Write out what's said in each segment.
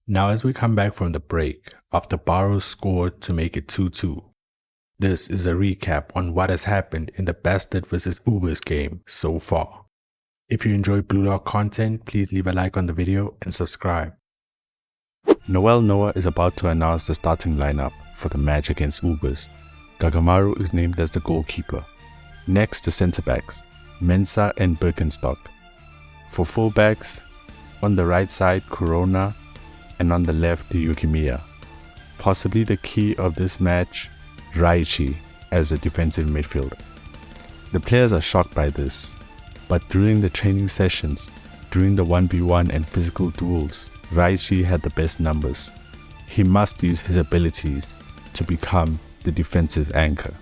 Now as we come back from the break, after Baro scored to make it 2-2, this is a recap on what has happened in the Bastard vs Ubers game so far. If you enjoy Blue Lock content, please leave a like on the video and subscribe. Noel Noah is about to announce the starting lineup for the match against Ubers. Gagamaru is named as the goalkeeper. Next, the centre backs, Mensah and Birkenstock. For fullbacks, on the right side, Corona, and on the left, the Yukimiya. Possibly the key of this match, Raichi as a defensive midfielder. The players are shocked by this, but during the training sessions, during the 1v1 and physical duels, Raichi had the best numbers. He must use his abilities to become the defensive anchor.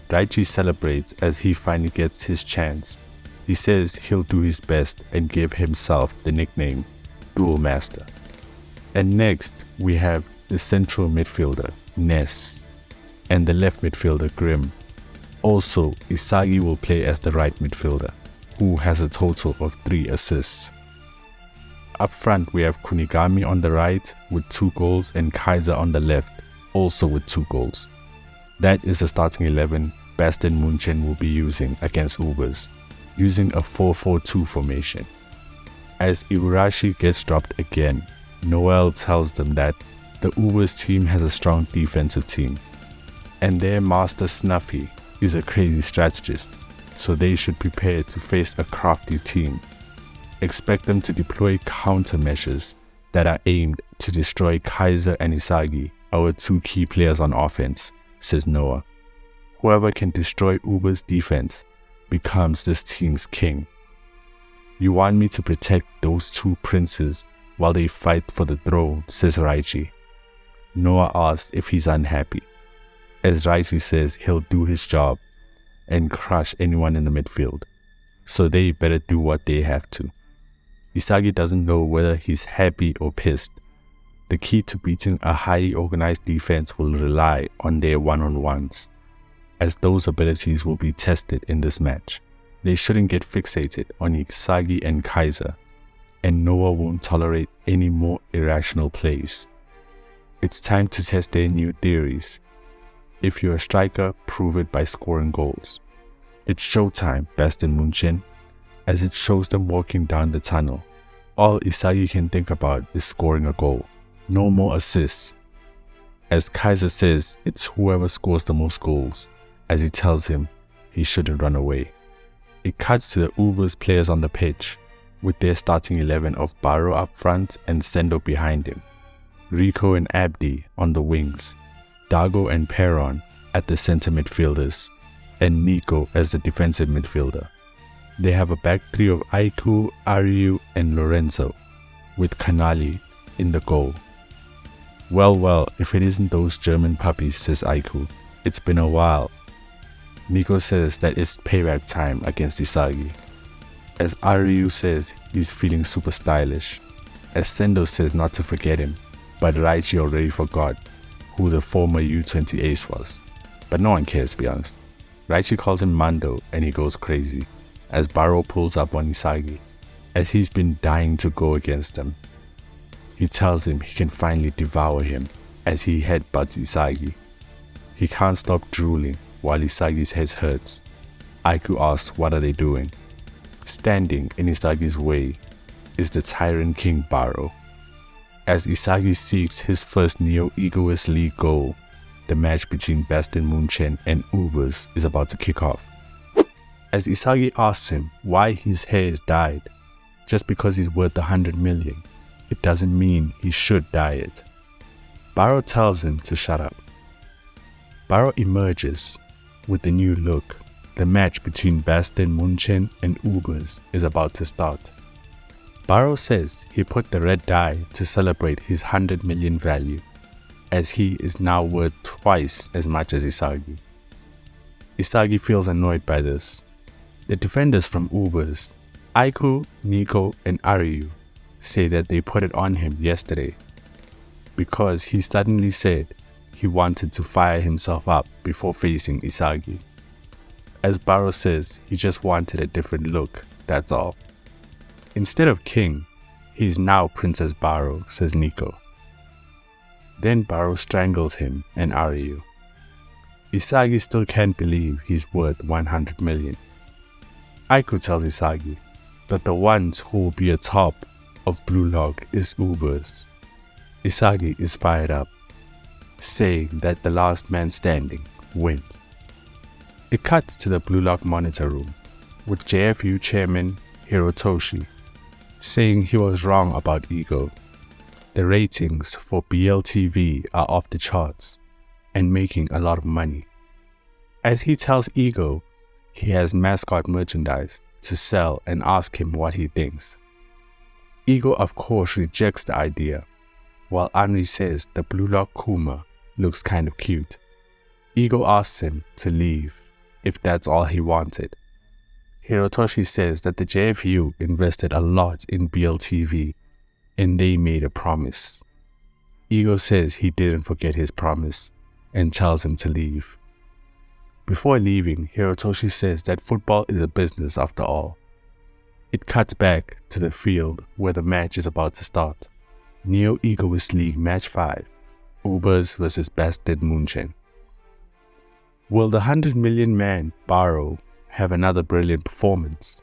Raichi celebrates as he finally gets his chance. He says he'll do his best and give himself the nickname Duel Master. And next we have the central midfielder Ness and the left midfielder Grim. Also, Isagi will play as the right midfielder, who has a total of 3 assists. Up front we have Kunigami on the right with 2 goals and Kaiser on the left also with 2 goals. That is the starting 11 Bastard Munchen will be using against Ubers, using a 4-4-2 formation. As Iwarashi gets dropped again, Noel tells them that the Ubers team has a strong defensive team, and their master Snuffy is a crazy strategist, so they should prepare to face a crafty team. Expect them to deploy countermeasures that are aimed to destroy Kaiser and Isagi, our 2 key players on offense, says Noah. Whoever can destroy Uber's defense becomes this team's king. You want me to protect those 2 princes while they fight for the throne, says Raichi. Noah asks if he's unhappy, as Raichi says he'll do his job and crush anyone in the midfield, so they better do what they have to. Isagi doesn't know whether he's happy or pissed. The key to beating a highly organized defense will rely on their one-on-ones, as those abilities will be tested in this match. They shouldn't get fixated on Isagi and Kaiser, and Noah won't tolerate any more irrational plays. It's time to test their new theories. If you're a striker, prove it by scoring goals. It's showtime, Bastard Munchen, as it shows them walking down the tunnel. All Isagi can think about is scoring a goal. No more assists. As Kaiser says, it's whoever scores the most goals, as he tells him he shouldn't run away. It cuts to the Ubers players on the pitch, with their starting 11 of Baro up front and Sendo behind him, Rico and Abdi on the wings, Dago and Perron at the center midfielders, and Nico as the defensive midfielder. They have a back 3 of Aiku, Aryu and Lorenzo, with Kanali in the goal. Well, if it isn't those German puppies, says Aiku. It's been a while. Nico says that it's payback time against Isagi, as Aryu says he's feeling super stylish, as Sendo says not to forget him, but Raichi already forgot who the former U20 ace was. But no one cares, to be honest. Raichi calls him Mando and he goes crazy, as Baro pulls up on Isagi, as he's been dying to go against him. He tells him he can finally devour him as he headbutts Isagi. He can't stop drooling while Isagi's head hurts. Aiku asks what are they doing. Standing in Isagi's way is the Tyrant King Baro. As Isagi seeks his first Neo-Egoist League goal, the match between Bastard Munchen and Ubers is about to kick off. As Isagi asks him why his hair is dyed, just because he's worth 100 million, it doesn't mean he should dye it. Baro tells him to shut up. Baro emerges with the new look. The match between Bastard Munchen and Ubers is about to start. Baro says he put the red dye to celebrate his 100 million value, as he is now worth twice as much as Isagi. Isagi feels annoyed by this. The defenders from Ubers, Aiku, Nico and Aryu, say that they put it on him yesterday because he suddenly said he wanted to fire himself up before facing Isagi. As Baro says, he just wanted a different look, that's all. Instead of king, He is now Princess Baro, says Nico. Then Baro strangles him and Aryu. Isagi still can't believe he's worth 100 million. Aiko tells Isagi that the ones who will be atop of Blue Lock is Ubers. Isagi is fired up, saying that the last man standing wins. It cuts to the Blue Lock monitor room, with JFU chairman Hirotoshi saying he was wrong about Ego. The ratings for BLTV are off the charts and making a lot of money. As he tells Ego he has mascot merchandise to sell and ask him what he thinks. Ego of course rejects the idea, while Anri says the Blue Lock Kuma looks kind of cute. Ego asks him to leave if that's all he wanted. Hirotoshi says that the JFU invested a lot in BLTV and they made a promise. Ego says he didn't forget his promise and tells him to leave. Before leaving, Hirotoshi says that football is a business after all. It cuts back to the field where the match is about to start. Neo Egoist League Match 5, Ubers vs Bastard Munchen. Will the 100 million man Baro have another brilliant performance?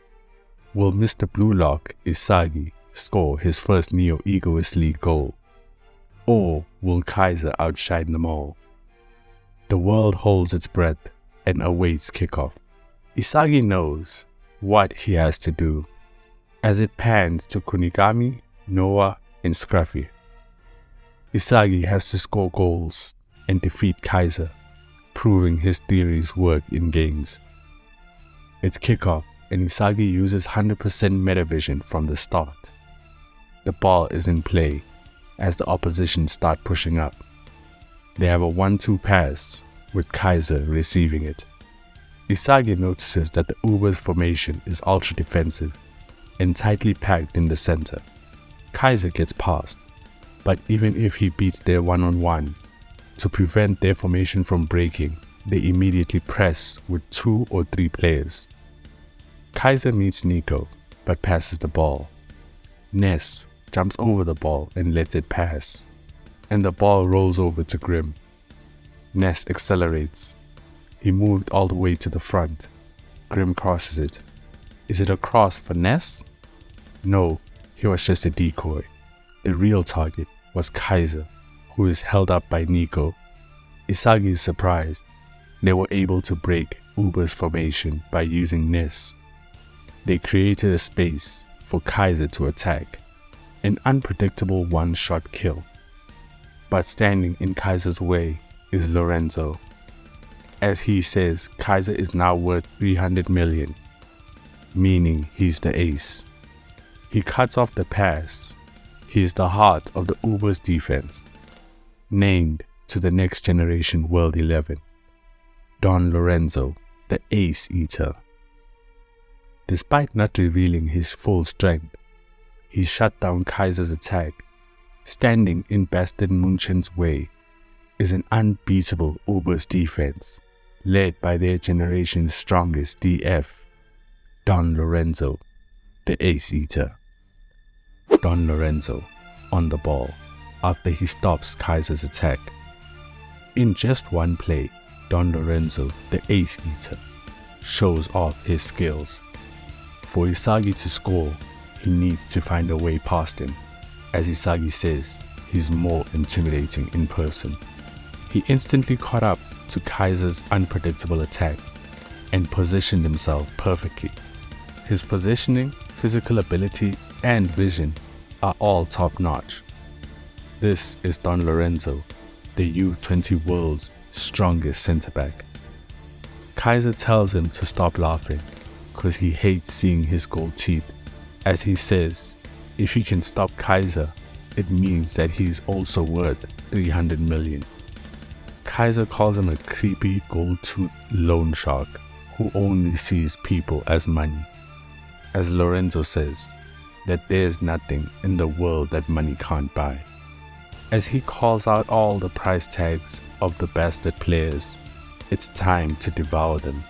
Will Mr. Blue Lock Isagi score his first Neo Egoist League goal? Or will Kaiser outshine them all? The world holds its breath and awaits kickoff. Isagi knows what he has to do as it pans to Kunigami, Noah, and Snuffy. Isagi has to score goals and defeat Kaiser, proving his theories work in games. It's kickoff and Isagi uses 100% metavision from the start. The ball is in play as the opposition start pushing up. They have a 1-2 pass with Kaiser receiving it. Isagi notices that the Uber's formation is ultra defensive and tightly packed in the center. Kaiser gets past, but even if he beats their one-on-one, to prevent their formation from breaking, they immediately press with 2 or 3 players. Kaiser meets Nico, but passes the ball. Ness jumps over the ball and lets it pass, and the ball rolls over to Grim. Ness accelerates. He moved all the way to the front. Grim crosses it. Is it a cross for Ness? No, he was just a decoy. The real target was Kaiser, who is held up by Nico. Isagi is surprised. They were able to break Uber's formation by using Ness. They created a space for Kaiser to attack, an unpredictable one-shot kill. But standing in Kaiser's way is Lorenzo. As he says, Kaiser is now worth 300 million, meaning he's the ace. He cuts off the pass. He is the heart of the Uber's defense, named to the next generation World 11. Don Lorenzo, the Ace Eater. Despite not revealing his full strength, he shut down Kaiser's attack. Standing in Bastard Munchen's way is an unbeatable Uber's defense, led by their generation's strongest DF, Don Lorenzo, the Ace Eater. Don Lorenzo on the ball after he stops Kaiser's attack. In just one play, Don Lorenzo, the Ace Eater, shows off his skills. For Isagi to score, he needs to find a way past him. As Isagi says, he's more intimidating in person. He instantly caught up to Kaiser's unpredictable attack and positioned himself perfectly. His positioning, physical ability, and vision are all top-notch. This is Don Lorenzo, the U20 world's strongest centre-back. Kaiser tells him to stop laughing because he hates seeing his gold teeth. As he says, if he can stop Kaiser, it means that he is also worth 300 million. Kaiser calls him a creepy gold-toothed loan shark who only sees people as money. As Lorenzo says, that there's nothing in the world that money can't buy. As he calls out all the price tags of the bastard players, it's time to devour them,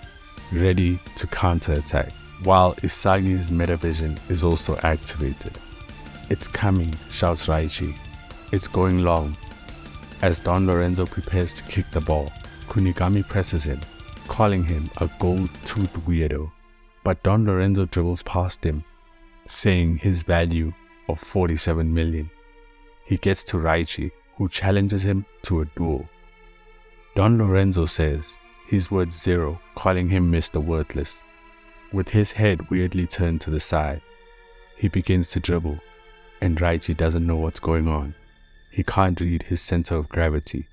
ready to counterattack, while Isagi's metavision is also activated. "It's coming," shouts Raichi. "It's going long." As Don Lorenzo prepares to kick the ball, Kunigami presses him, calling him a gold-toothed weirdo. But Don Lorenzo dribbles past him, saying his value of 47 million. He gets to Raichi, who challenges him to a duel. Don Lorenzo says he's worth 0, calling him Mr. Worthless. With his head weirdly turned to the side, he begins to dribble, and Raichi doesn't know what's going on. He can't read his center of gravity.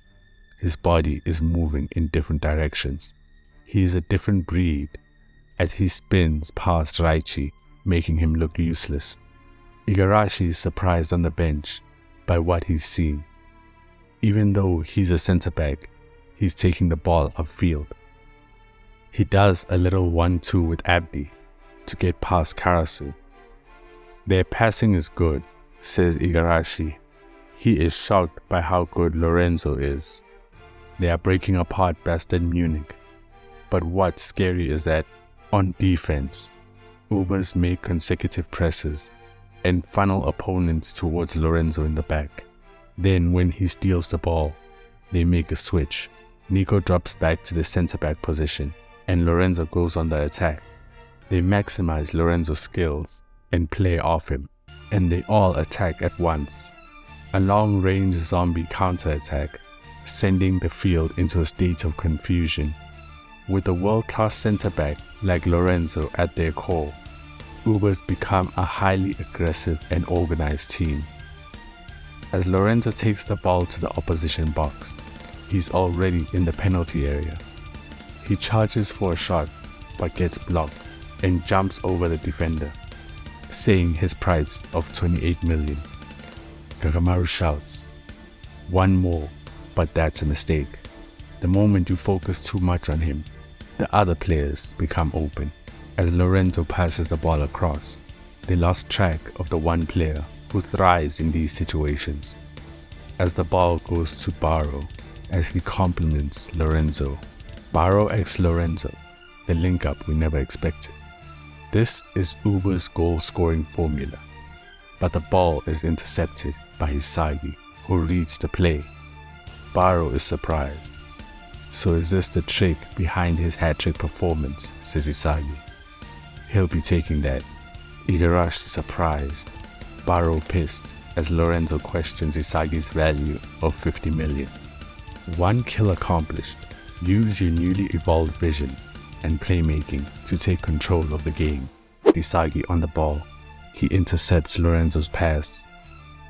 His body is moving in different directions. He is a different breed as he spins past Raichi, making him look useless. Igarashi is surprised on the bench by what he's seen. Even though he's a center back, he's taking the ball upfield. He does a little 1-2 with Abdi to get past Karasu. "Their passing is good," says Igarashi. He is shocked by how good Lorenzo is. They are breaking apart Bastard Munich. But what's scary is that, on defense, Ubers make consecutive presses and funnel opponents towards Lorenzo in the back. Then when he steals the ball, they make a switch. Nico drops back to the center-back position, and Lorenzo goes on the attack. They maximize Lorenzo's skills and play off him, and they all attack at once. A long-range zombie counterattack, sending the field into a state of confusion. With a world-class center-back like Lorenzo at their core, Ubers become a highly aggressive and organized team. As Lorenzo takes the ball to the opposition box, he's already in the penalty area. He charges for a shot but gets blocked and jumps over the defender, saying his price of 28 million. Kagamaru shouts, "One more, but that's a mistake." The moment you focus too much on him, the other players become open. As Lorenzo passes the ball across, they lost track of the one player who thrives in these situations. As the ball goes to Baro, as he compliments Lorenzo. Baro x Lorenzo, the link-up we never expected. This is Uber's goal-scoring formula, but the ball is intercepted by Isagi, who reads the play. Baro is surprised. "So is this the trick behind his hat-trick performance?" says Isagi. "He'll be taking that." Igarashi surprised, Baro pissed, as Lorenzo questions Isagi's value of 50 million. One kill accomplished. Use your newly evolved vision and playmaking to take control of the game. Isagi on the ball. He intercepts Lorenzo's pass.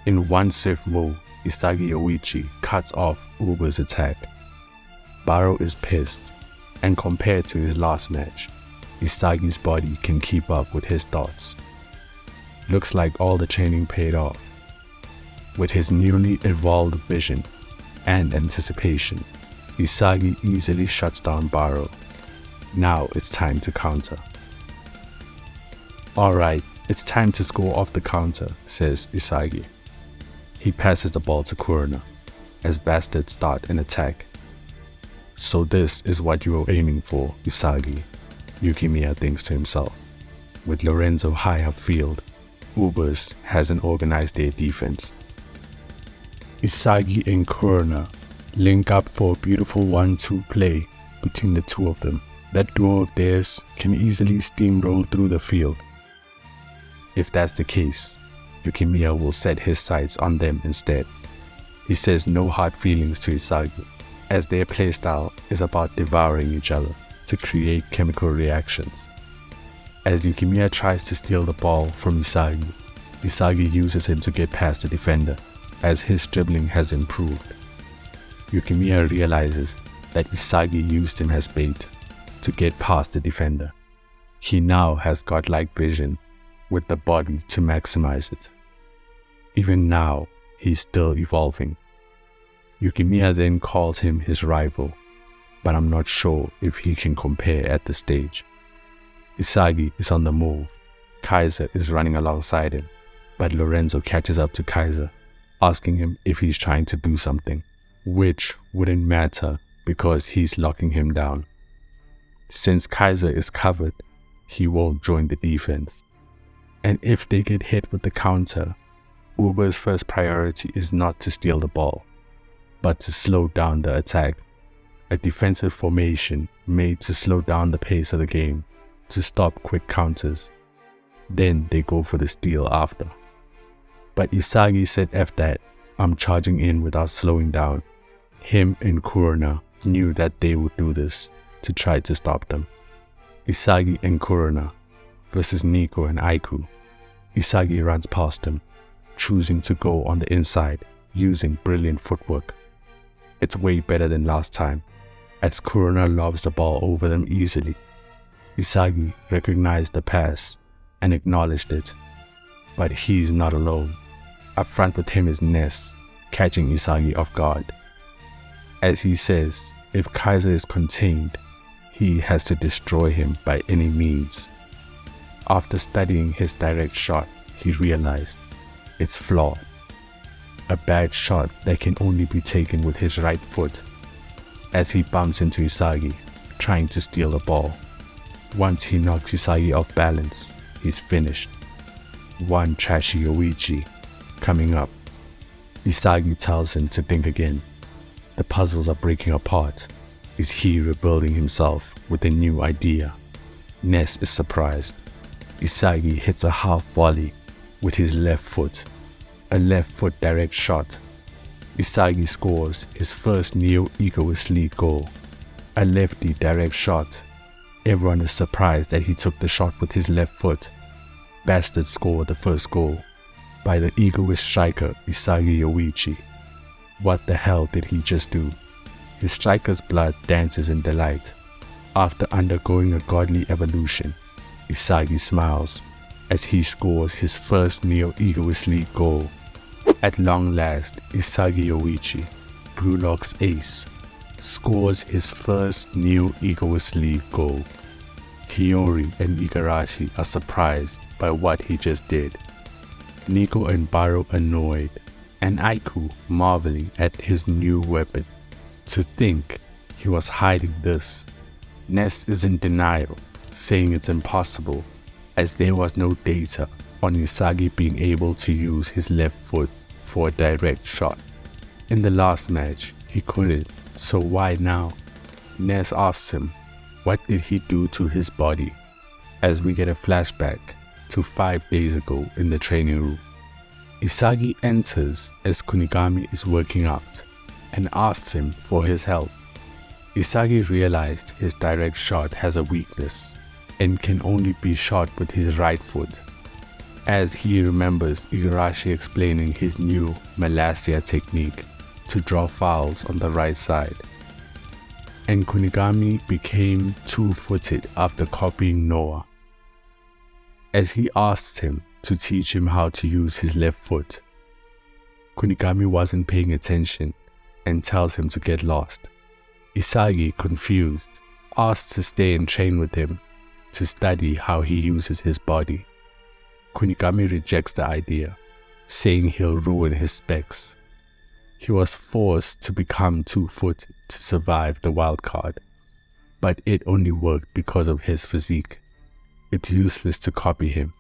In one swift move, Isagi Yoichi cuts off Uber's attack. Baro is pissed, and compared to his last match, Isagi's body can keep up with his thoughts. Looks like all the training paid off. With his newly evolved vision and anticipation, Isagi easily shuts down Baro. Now it's time to counter. "Alright, it's time to score off the counter," says Isagi. He passes the ball to Kurona, as Bastards start an attack. "So this is what you were aiming for, Isagi," Yukimiya thinks to himself. With Lorenzo high upfield, Ubers hasn't organized their defense. Isagi and Kurona link up for a beautiful 1-2 play between the two of them. That duo of theirs can easily steamroll through the field. If that's the case, Yukimiya will set his sights on them instead. He says no hard feelings to Isagi, as their playstyle is about devouring each other to create chemical reactions. As Yukimiya tries to steal the ball from Isagi, Isagi uses him to get past the defender, as his dribbling has improved. Yukimiya realizes that Isagi used him as bait to get past the defender. He now has godlike vision with the body to maximize it. Even now, he's still evolving. Yukimiya then calls him his rival, but I'm not sure if he can compare at this stage. Isagi is on the move. Kaiser is running alongside him, but Lorenzo catches up to Kaiser, asking him if he's trying to do something, which wouldn't matter because he's locking him down. Since Kaiser is covered, he won't join the defense. And if they get hit with the counter, Uber's first priority is not to steal the ball, but to slow down the attack. A defensive formation made to slow down the pace of the game, to stop quick counters. Then they go for the steal after. But Isagi said F that, I'm charging in without slowing down. Him and Kurona knew that they would do this to try to stop them. Isagi and Kurona versus Nico and Aiku. Isagi runs past him, choosing to go on the inside using brilliant footwork. It's way better than last time, as Kurona lobs the ball over them easily. Isagi recognized the pass and acknowledged it, but he's not alone. Up front with him is Ness, catching Isagi off guard. As he says, if Kaiser is contained, he has to destroy him by any means. After studying his direct shot, he realized it's flawed. A bad shot that can only be taken with his right foot. As he bumps into Isagi, trying to steal the ball. Once he knocks Isagi off balance, he's finished. One trashy Yoichi coming up. Isagi tells him to think again. The puzzles are breaking apart. Is he rebuilding himself with a new idea? Ness is surprised. Isagi hits a half volley with his left foot. A left foot direct shot. Isagi scores his first Neo-Egoist lead goal. A lefty direct shot. Everyone is surprised that he took the shot with his left foot. Bastard scored the first goal by the egoist striker Isagi Yoichi. What the hell did he just do? His striker's blood dances in delight. After undergoing a godly evolution, Isagi smiles as he scores his first Neo-Egoist league goal. At long last, Isagi Yoichi, Brulock's ace, scores his first Neo-Egoist league goal. Hiyori and Igarashi are surprised by what he just did. Nico and Baro annoyed, and Aiku marveling at his new weapon. To think he was hiding this. Ness is in denial, saying it's impossible, as there was no data on Isagi being able to use his left foot for a direct shot. In the last match, he couldn't, so why now? Ness asks him, what did he do to his body? As we get a flashback to 5 days ago in the training room. Isagi enters as Kunigami is working out and asks him for his help. Isagi realized his direct shot has a weakness and can only be shot with his right foot, as he remembers Igarashi explaining his new Malasia technique to draw fouls on the right side. And Kunigami became two-footed after copying Noah, as he asked him to teach him how to use his left foot. Kunigami wasn't paying attention and tells him to get lost. Isagi, confused, asks to stay and train with him to study how he uses his body. Kunigami rejects the idea, saying he'll ruin his specs. He was forced to become two-footed to survive the wild card, but it only worked because of his physique. It's useless to copy him,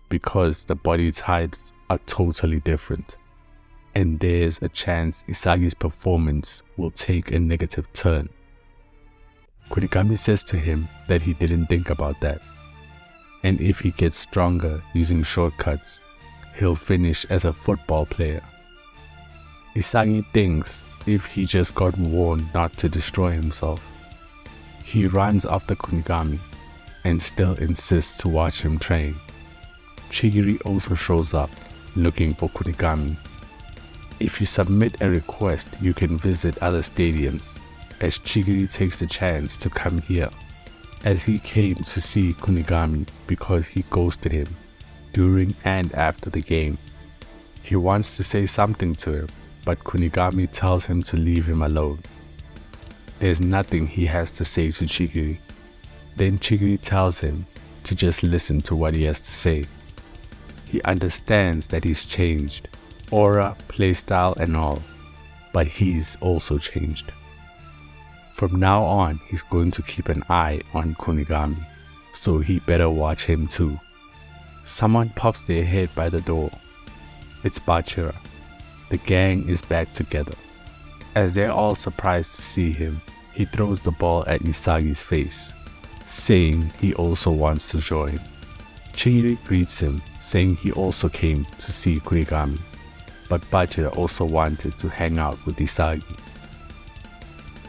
because the body types are totally different, and there's a chance Isagi's performance will take a negative turn. Kunigami says to him that he didn't think about that, and if he gets stronger using shortcuts, he'll finish as a football player. Isagi thinks if he just got warned not to destroy himself. He runs after Kunigami and still insists to watch him train. Chigiri also shows up looking for Kunigami. If you submit a request, you can visit other stadiums, as Chigiri takes the chance to come here, as he came to see Kunigami because he ghosted him during and after the game. He wants to say something to him, but Kunigami tells him to leave him alone. There's nothing he has to say to Chigiri. Then Chigiri tells him to just listen to what he has to say. He understands that he's changed, aura, playstyle and all, but he's also changed. From now on, he's going to keep an eye on Kunigami, so he better watch him too. Someone pops their head by the door. It's Bachira. The gang is back together. As they're all surprised to see him, he throws the ball at Isagi's face, saying he also wants to join. Chihiri greets him, saying he also came to see Kunigami, but Bachira also wanted to hang out with Isagi.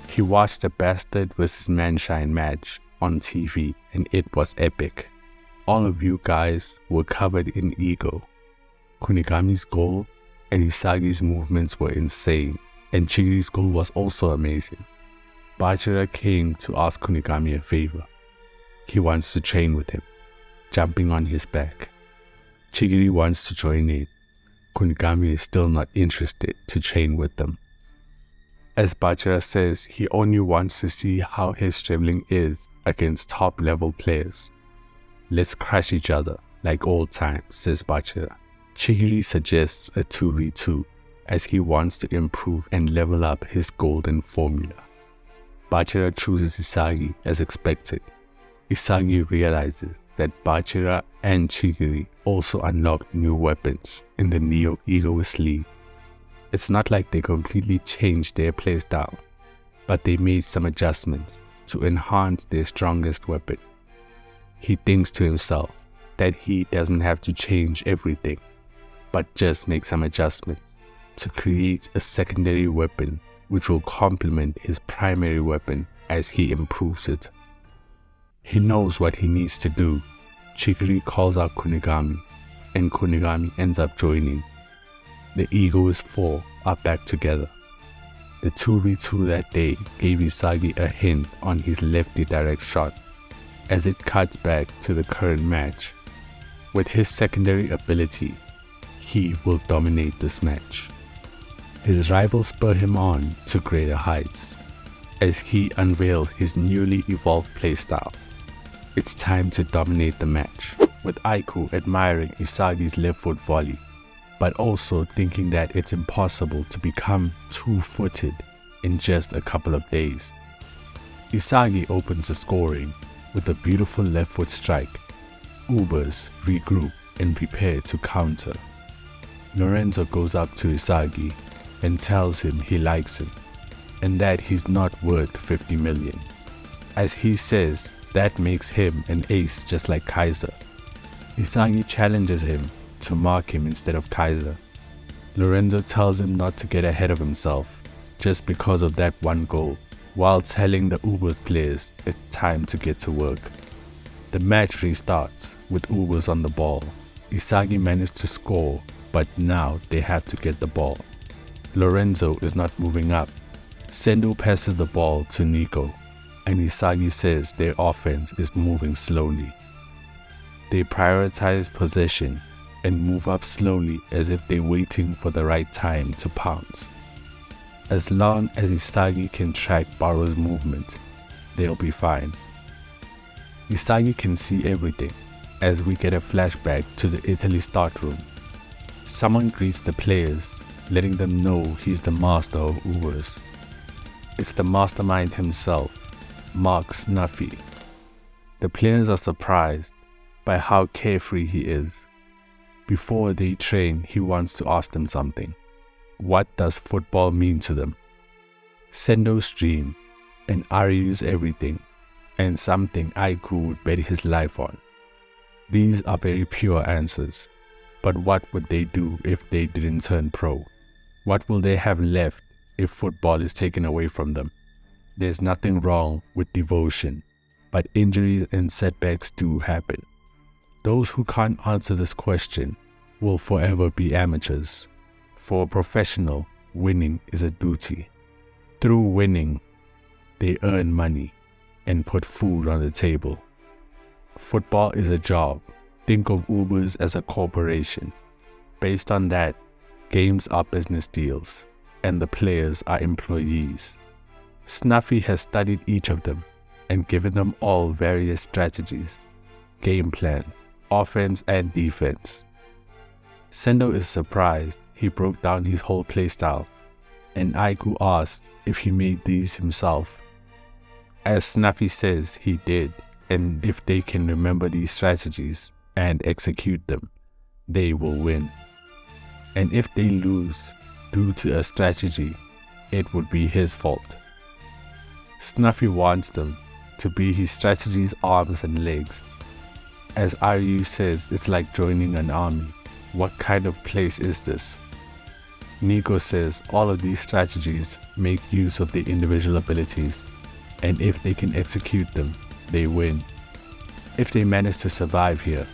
He watched the Bastard vs. Manshine match on TV and it was epic. All of you guys were covered in ego. Kunigami's goal and Isagi's movements were insane, and Chihiri's goal was also amazing. Bachira came to ask Kunigami a favor. He wants to train with him, jumping on his back. Chihiri wants to join in. Kunigami is still not interested to train with them. As Bachira says, he only wants to see how his dribbling is against top level players. Let's crush each other like old times, says Bachira. Chihiri suggests a 2v2 as he wants to improve and level up his golden formula. Bachira chooses Isagi as expected. Isagi realizes that Bachira and Chihiri also unlocked new weapons in the Neo Egoist League. It's not like they completely changed their playstyle, but they made some adjustments to enhance their strongest weapon. He thinks to himself that he doesn't have to change everything, but just make some adjustments to create a secondary weapon which will complement his primary weapon as he improves it. He knows what he needs to do. Chihiri calls out Kunigami, and Kunigami ends up joining. The Egoist 4 are back together. The 2v2 that day gave Isagi a hint on his lefty direct shot, as it cuts back to the current match. With his secondary ability, he will dominate this match. His rivals spur him on to greater heights, as he unveils his newly evolved playstyle. It's time to dominate the match, with Aiku admiring Isagi's left foot volley, but also thinking that it's impossible to become two-footed in just a couple of days. Isagi opens the scoring with a beautiful left foot strike. Ubers regroup and prepare to counter. Lorenzo goes up to Isagi and tells him he likes him and that he's not worth 50 million. As he says, that makes him an ace just like Kaiser. Isagi challenges him to mark him instead of Kaiser. Lorenzo tells him not to get ahead of himself just because of that one goal, while telling the Ubers players it's time to get to work. The match restarts with Ubers on the ball. Isagi managed to score, but now they have to get the ball. Lorenzo is not moving up. Sendo passes the ball to Nico, and Isagi says their offense is moving slowly. They prioritize possession and move up slowly as if they're waiting for the right time to pounce. As long as Isagi can track Baro's movement, they'll be fine. Isagi can see everything as we get a flashback to the Italy start room. Someone greets the players, letting them know he's the master of Ubers. It's the mastermind himself, Mark Snuffy. The players are surprised by how carefree he is. Before they train, he wants to ask them something. What does football mean to them? Sendo's dream, and Aryu's everything, and something Aiku would bet his life on. These are very pure answers, but what would they do if they didn't turn pro? What will they have left if football is taken away from them? There's nothing wrong with devotion, but injuries and setbacks do happen. Those who can't answer this question will forever be amateurs. For a professional, winning is a duty. Through winning, they earn money and put food on the table. Football is a job. Think of Ubers as a corporation. Based on that, games are business deals, and the players are employees. Snuffy has studied each of them and given them all various strategies, game plan, offense and defense. Sendo is surprised he broke down his whole playstyle, and Aiku asked if he made these himself. As Snuffy says he did, and if they can remember these strategies and execute them, they will win. and if they lose due to a strategy, it would be his fault. Snuffy wants them to be his strategy's arms and legs. As Ryu says, it's like joining an army. What kind of place is this? Nico says all of these strategies make use of the individual abilities, and if they can execute them, they win. If they manage to survive here,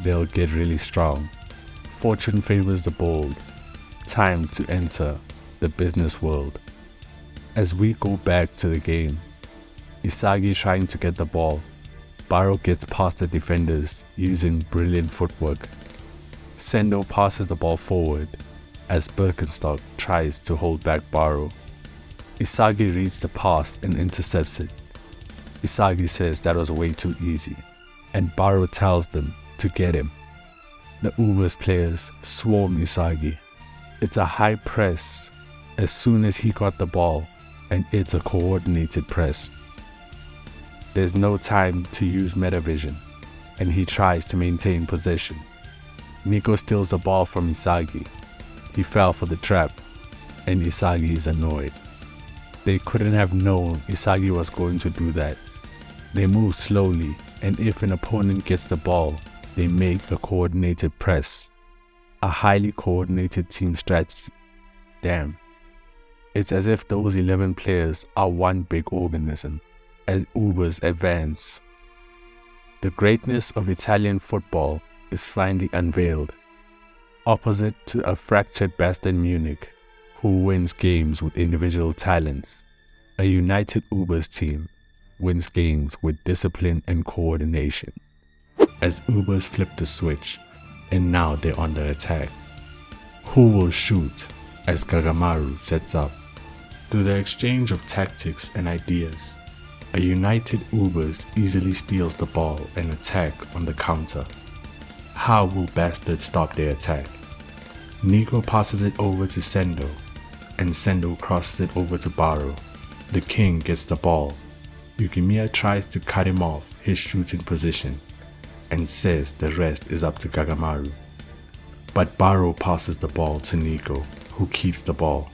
they'll get really strong. Fortune favors the bold. Time to enter the business world. As we go back to the game, Isagi trying to get the ball. Baro gets past the defenders using brilliant footwork. Sendo passes the ball forward as Birkenstock tries to hold back Baro. Isagi reads the pass and intercepts it. Isagi says that was way too easy, and Baro tells them to get him. The Ubers players swarm Isagi. It's a high press as soon as he got the ball, and it's a coordinated press. There's no time to use metavision, and he tries to maintain possession. Nico steals the ball from Isagi. He fell for the trap, and Isagi is annoyed. They couldn't have known Isagi was going to do that. They move slowly, and if an opponent gets the ball, they make a coordinated press. A highly coordinated team strategy. Damn. It's as if those 11 players are one big organism as Ubers advance. The greatness of Italian football is finally unveiled. Opposite to a fractured Bayern Munich, who wins games with individual talents, a united Ubers team wins games with discipline and coordination. As Ubers flip the switch, and now they're on the attack. Who will shoot as Kagamaru sets up? Through the exchange of tactics and ideas, a united Ubers easily steals the ball and attack on the counter. How will Bastard stop their attack? Nico passes it over to Sendo, and Sendo crosses it over to Baro. The king gets the ball. Yukimiya tries to cut him off his shooting position and says the rest is up to Kagamaru. But Baro passes the ball to Nico, who keeps the ball.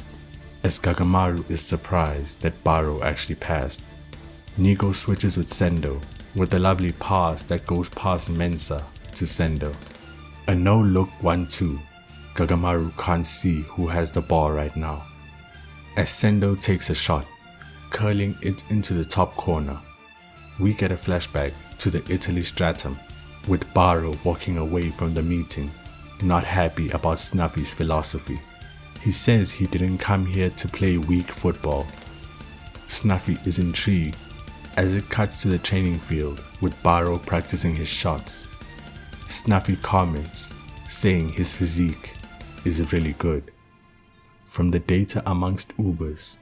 As Kagamaru is surprised that Baro actually passed, Nico switches with Sendo with a lovely pass that goes past Mensa to Sendo. A no-look 1-2. Kagamaru can't see who has the ball right now. As Sendo takes a shot, curling it into the top corner, we get a flashback to the Italy stratum, with Baro walking away from the meeting, not happy about Snuffy's philosophy. He says he didn't come here to play weak football. Snuffy is intrigued as it cuts to the training field with Baro practicing his shots. Snuffy comments, saying his physique is really good. From the data amongst Ubers,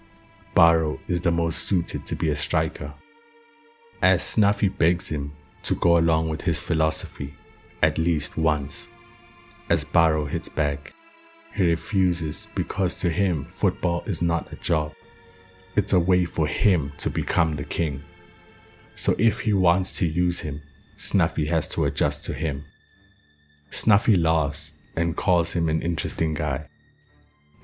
Baro is the most suited to be a striker. As Snuffy begs him to go along with his philosophy at least once, as Baro hits back, he refuses because to him football is not a job. It's a way for him to become the king. So if he wants to use him, Snuffy has to adjust to him. Snuffy laughs and calls him an interesting guy,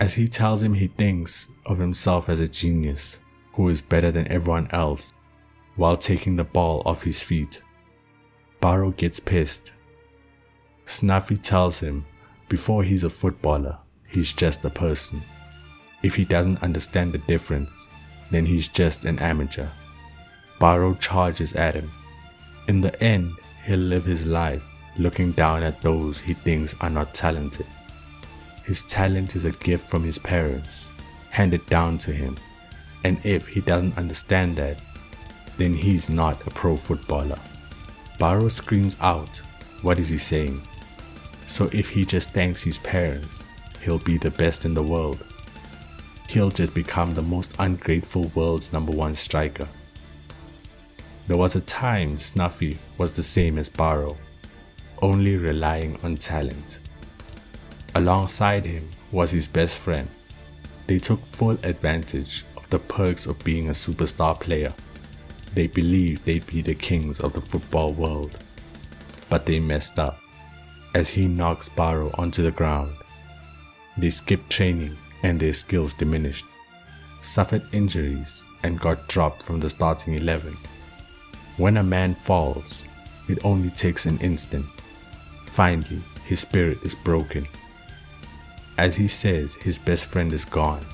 as he tells him he thinks of himself as a genius who is better than everyone else while taking the ball off his feet. Baro gets pissed. Snuffy tells him before he's a footballer, he's just a person. If he doesn't understand the difference, then he's just an amateur. Baro charges at him. In the end, he'll live his life looking down at those he thinks are not talented. His talent is a gift from his parents, handed down to him, and if he doesn't understand that, then he's not a pro footballer. Baro screams out, what is he saying? So if he just thanks his parents, he'll be the best in the world. He'll just become the most ungrateful world's #1 striker. There was a time Snuffy was the same as Baro, only relying on talent. Alongside him was his best friend. They took full advantage of the perks of being a superstar player. They believed they'd be the kings of the football world. But they messed up, as he knocks Baro onto the ground. They skipped training and their skills diminished, suffered injuries and got dropped from the starting 11. When a man falls, it only takes an instant. Finally, his spirit is broken. As he says his best friend is gone,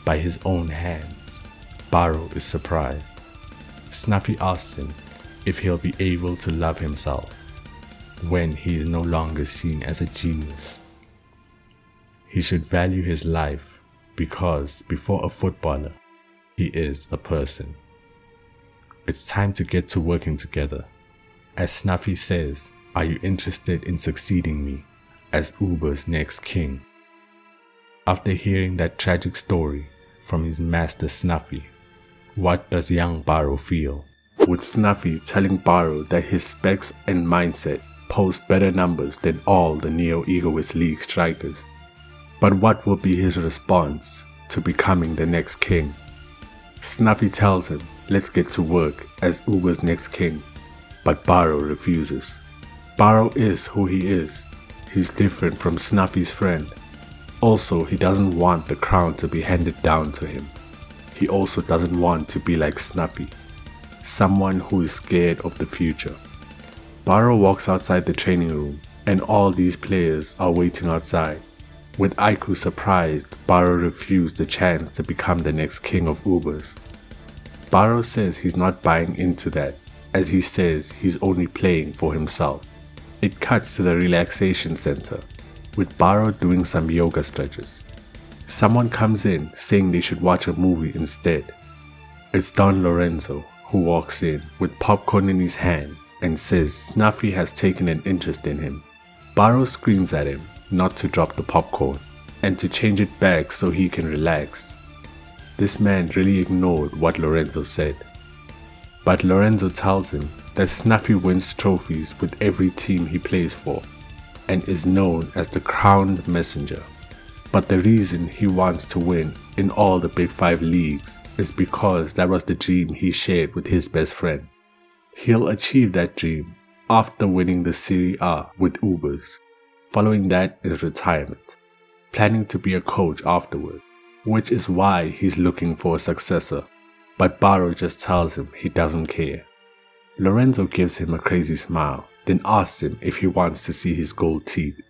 by his own hands, Baro is surprised. Snuffy asks him if he'll be able to love himself when he is no longer seen as a genius. He should value his life because before a footballer, he is a person. It's time to get to working together. As Snuffy says, "Are you interested in succeeding me as Uber's next king?" After hearing that tragic story from his master Snuffy, what does young Baro feel? With Snuffy telling Baro that his specs and mindset post better numbers than all the Neo-Egoist League strikers. But what will be his response to becoming the next king? Snuffy tells him, let's get to work as Uber's next king, but Baro refuses. Baro is who he is. He's different from Snuffy's friend. Also, he doesn't want the crown to be handed down to him. He also doesn't want to be like Snuffy, someone who is scared of the future. Baro walks outside the training room and all these players are waiting outside. With Aiku surprised, Baro refused the chance to become the next king of Ubers. Baro says he's not buying into that, as he says he's only playing for himself. It cuts to the relaxation center, with Baro doing some yoga stretches. Someone comes in saying they should watch a movie instead. It's Don Lorenzo, who walks in with popcorn in his hand and says Snuffy has taken an interest in him. Baro screams at him not to drop the popcorn and to change it back so he can relax. This man really ignored what Lorenzo said. But Lorenzo tells him that Snuffy wins trophies with every team he plays for and is known as the crowned messenger. But the reason he wants to win in all the Big 5 leagues is because that was the dream he shared with his best friend. He'll achieve that dream after winning the Serie A with Ubers. Following that is retirement, planning to be a coach afterward, which is why he's looking for a successor. But Baro just tells him he doesn't care. Lorenzo gives him a crazy smile, then asks him if he wants to see his gold teeth.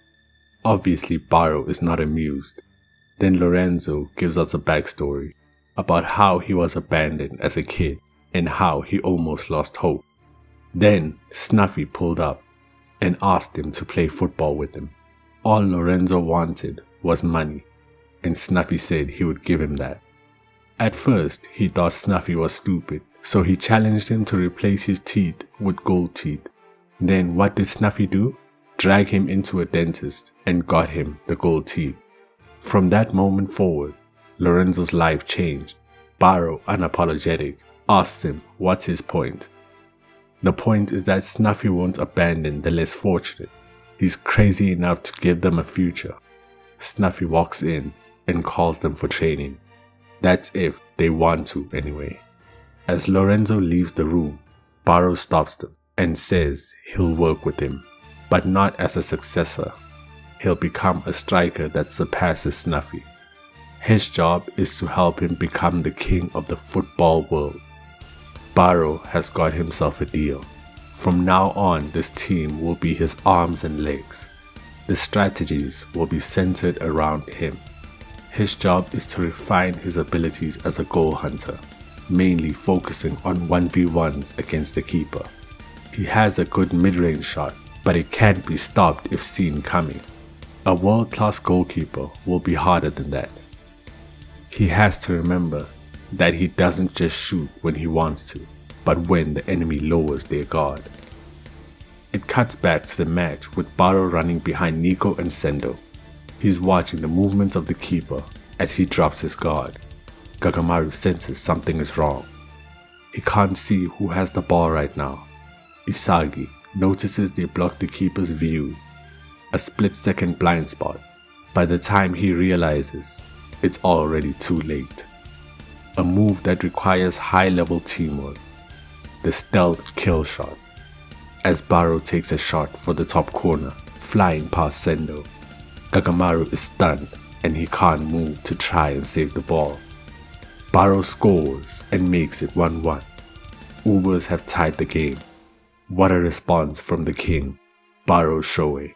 Obviously Baro is not amused. Then Lorenzo gives us a backstory about how he was abandoned as a kid and how he almost lost hope. Then Snuffy pulled up and asked him to play football with him. All Lorenzo wanted was money, and Snuffy said he would give him that. At first, he thought Snuffy was stupid, so he challenged him to replace his teeth with gold teeth. Then what did Snuffy do? Drag him into a dentist and got him the gold teeth. From that moment forward, Lorenzo's life changed. Baro, unapologetic, asks him what's his point. The point is that Snuffy won't abandon the less fortunate. He's crazy enough to give them a future. Snuffy walks in and calls them for training. That's if they want to anyway. As Lorenzo leaves the room, Baro stops them and says he'll work with him, but not as a successor. He'll become a striker that surpasses Snuffy. His job is to help him become the king of the football world. Baro has got himself a deal. From now on, this team will be his arms and legs. The strategies will be centered around him. His job is to refine his abilities as a goal hunter, mainly focusing on 1v1s against the keeper. He has a good mid-range shot, but it can't be stopped if seen coming. A world-class goalkeeper will be harder than that. He has to remember that he doesn't just shoot when he wants to, but when the enemy lowers their guard. It cuts back to the match with Baro running behind Nico and Sendo. He's watching the movements of the keeper as he drops his guard. Gagamaru senses something is wrong. He can't see who has the ball right now. Isagi notices they block the keeper's view. A split-second blind spot. By the time he realizes, it's already too late. A move that requires high-level teamwork. The stealth kill shot. As Baro takes a shot for the top corner, flying past Sendo. Gagamaru is stunned and he can't move to try and save the ball. Baro scores and makes it 1-1. Ubers have tied the game. What a response from the king, Baro Shoei,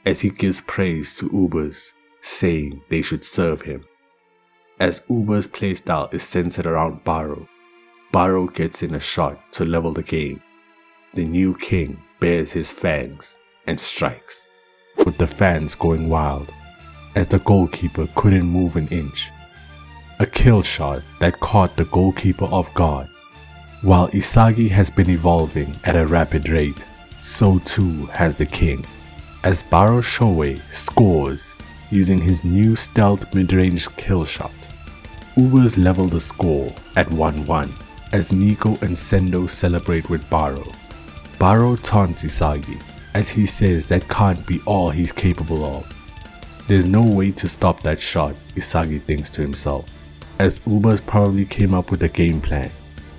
as he gives praise to Ubers, saying they should serve him. As Uber's playstyle is centered around Baro, Baro gets in a shot to level the game. The new king bares his fangs and strikes, with the fans going wild, as the goalkeeper couldn't move an inch. A kill shot that caught the goalkeeper off guard. While Isagi has been evolving at a rapid rate, so too has the king, as Baro Shoei scores using his new stealth mid-range kill shot. Ubers level the score at 1-1 as Nico and Sendo celebrate with Baro. Baro taunts Isagi as he says that can't be all he's capable of. There's no way to stop that shot, Isagi thinks to himself, as Ubers probably came up with a game plan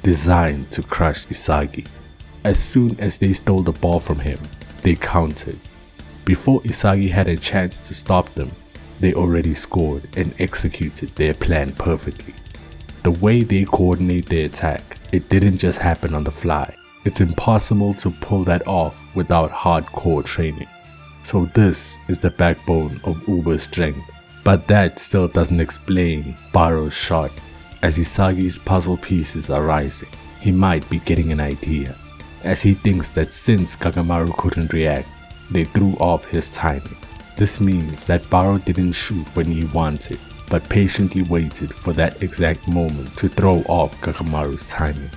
designed to crush Isagi. As soon as they stole the ball from him, they countered. Before Isagi had a chance to stop them, they already scored and executed their plan perfectly. The way they coordinate their attack, it didn't just happen on the fly. It's impossible to pull that off without hardcore training. So this is the backbone of Uber's strength. But that still doesn't explain Baro's shot. As Isagi's puzzle pieces are rising, he might be getting an idea, as he thinks that since Kagamaru couldn't react, they threw off his timing. This means that Baro didn't shoot when he wanted, but patiently waited for that exact moment to throw off Kagamaru's timing.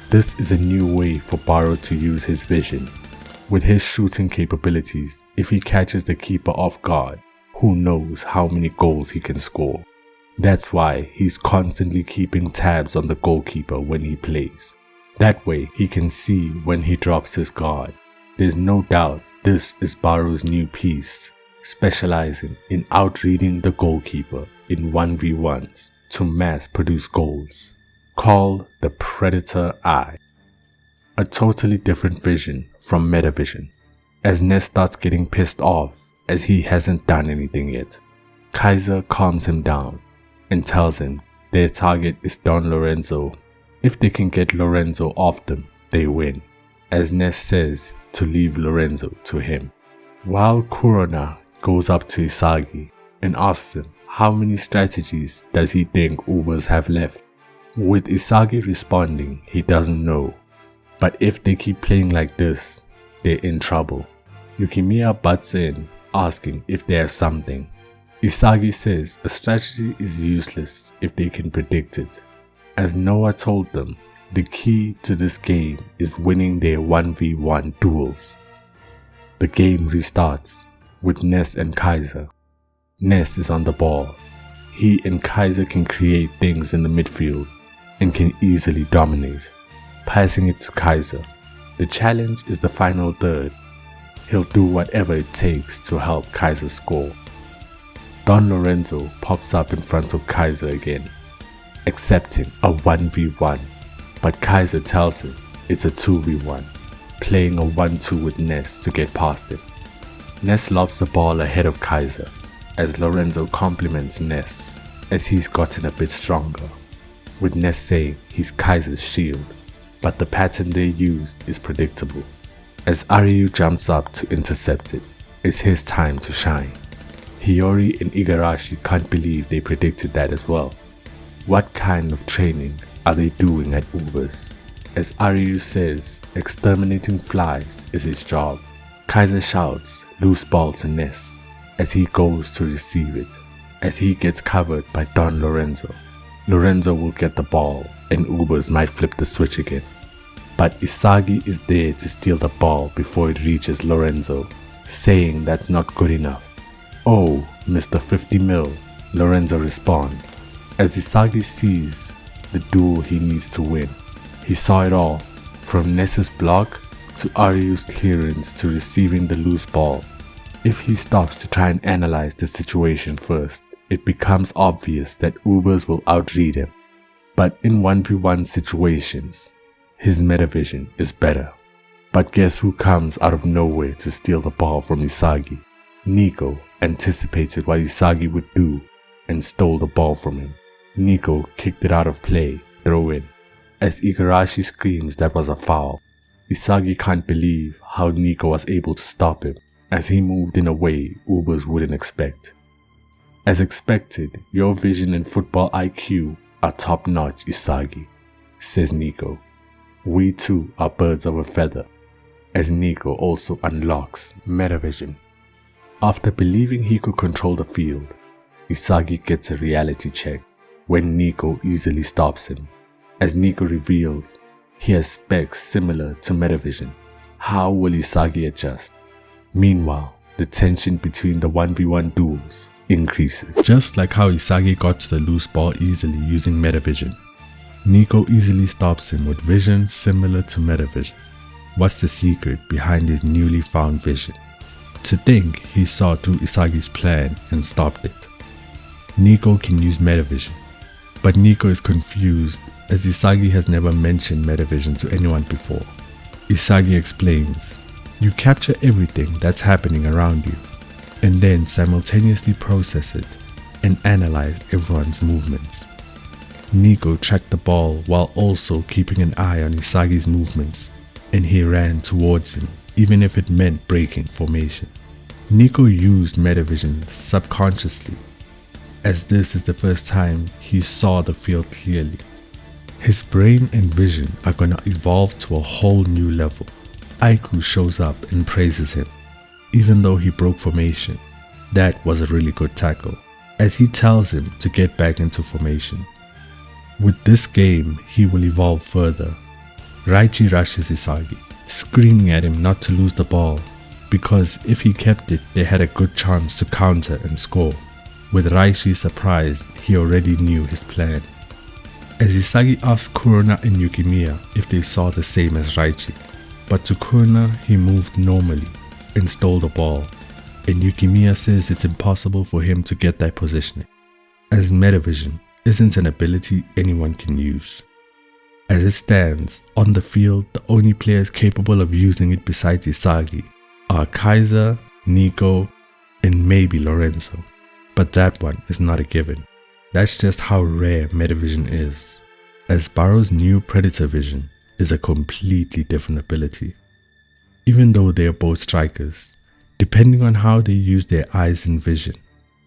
This is a new way for Baro to use his vision. With his shooting capabilities, if he catches the keeper off guard, who knows how many goals he can score. That's why he's constantly keeping tabs on the goalkeeper when he plays. That way he can see when he drops his guard. There's no doubt this is Baro's new piece, specializing in outreading the goalkeeper in 1v1s to mass produce goals, called the Predator Eye. A totally different vision from Metavision, as Ness starts getting pissed off as he hasn't done anything yet. Kaiser calms him down and tells him their target is Don Lorenzo. If they can get Lorenzo off them, they win, as Ness says to leave Lorenzo to him. While Kurona goes up to Isagi and asks him how many strategies does he think Ubers have left, with Isagi responding he doesn't know, but if they keep playing like this, they're in trouble. Yukimiya butts in, asking if there's something. Isagi says a strategy is useless if they can predict it, as Noah told them the key to this game is winning their 1v1 duels. The game restarts with Ness and Kaiser. Ness is on the ball. He and Kaiser can create things in the midfield and can easily dominate, passing it to Kaiser. The challenge is the final third. He'll do whatever it takes to help Kaiser score. Don Lorenzo pops up in front of Kaiser again, accepting a 1v1, but Kaiser tells him it's a 2v1, playing a 1-2 with Ness to get past him. Ness lobs the ball ahead of Kaiser, as Lorenzo compliments Ness as he's gotten a bit stronger, with Ness saying he's Kaiser's shield, but the pattern they used is predictable. As Aryu jumps up to intercept it, it's his time to shine. Hiyori and Igarashi can't believe they predicted that as well. What kind of training are they doing at Ubers? As Aryu says, exterminating flies is his job. Kaiser shouts loose ball to Ness as he goes to receive it. As he gets covered by Don Lorenzo, Lorenzo will get the ball and Ubers might flip the switch again. But Isagi is there to steal the ball before it reaches Lorenzo, saying that's not good enough. "Oh, Mr. 50 mil, Lorenzo responds, as Isagi sees the duel he needs to win. He saw it all, from Ness's block to Aryu's clearance to receiving the loose ball. If he stops to try and analyze the situation first, it becomes obvious that Ubers will outread him. But in 1v1 situations, his metavision is better. But guess who comes out of nowhere to steal the ball from Isagi? Nico anticipated what Isagi would do and stole the ball from him. Nico kicked it out of play, throw in. As Igarashi screams that was a foul, Isagi can't believe how Nico was able to stop him, as he moved in a way Ubers wouldn't expect. As expected, your vision and football IQ are top-notch, Isagi, says Nico. We too are birds of a feather, as Nico also unlocks Metavision. After believing he could control the field, Isagi gets a reality check when Nico easily stops him. As Nico reveals, he has specs similar to Metavision. How will Isagi adjust? Meanwhile, the tension between the 1v1 duels increases. Just like how Isagi got to the loose ball easily using Metavision, Nico easily stops him with vision similar to Metavision. What's the secret behind his newly found vision? To think he saw through Isagi's plan and stopped it. Nico can use Metavision, but Nico is confused as Isagi has never mentioned Metavision to anyone before. Isagi explains, you capture everything that's happening around you, and then simultaneously process it and analyze everyone's movements. Nico tracked the ball while also keeping an eye on Isagi's movements, and he ran towards him even if it meant breaking formation. Nico used Metavision subconsciously, as this is the first time he saw the field clearly. His brain and vision are gonna evolve to a whole new level. Aiku shows up and praises him, even though he broke formation. That was a really good tackle, as he tells him to get back into formation. With this game, he will evolve further. Raichi rushes Isagi, screaming at him not to lose the ball, because if he kept it, they had a good chance to counter and score. With Raichi surprised, he already knew his plan. As Isagi asks Kurona and Yukimiya if they saw the same as Raichi, but to Kurona he moved normally and stole the ball, and Yukimiya says it's impossible for him to get that positioning, as Metavision isn't an ability anyone can use. As it stands, on the field the only players capable of using it besides Isagi are Kaiser, Nico, and maybe Lorenzo, but that one is not a given. That's just how rare Metavision is, as Baro's new Predator Vision is a completely different ability. Even though they are both strikers, depending on how they use their eyes and vision,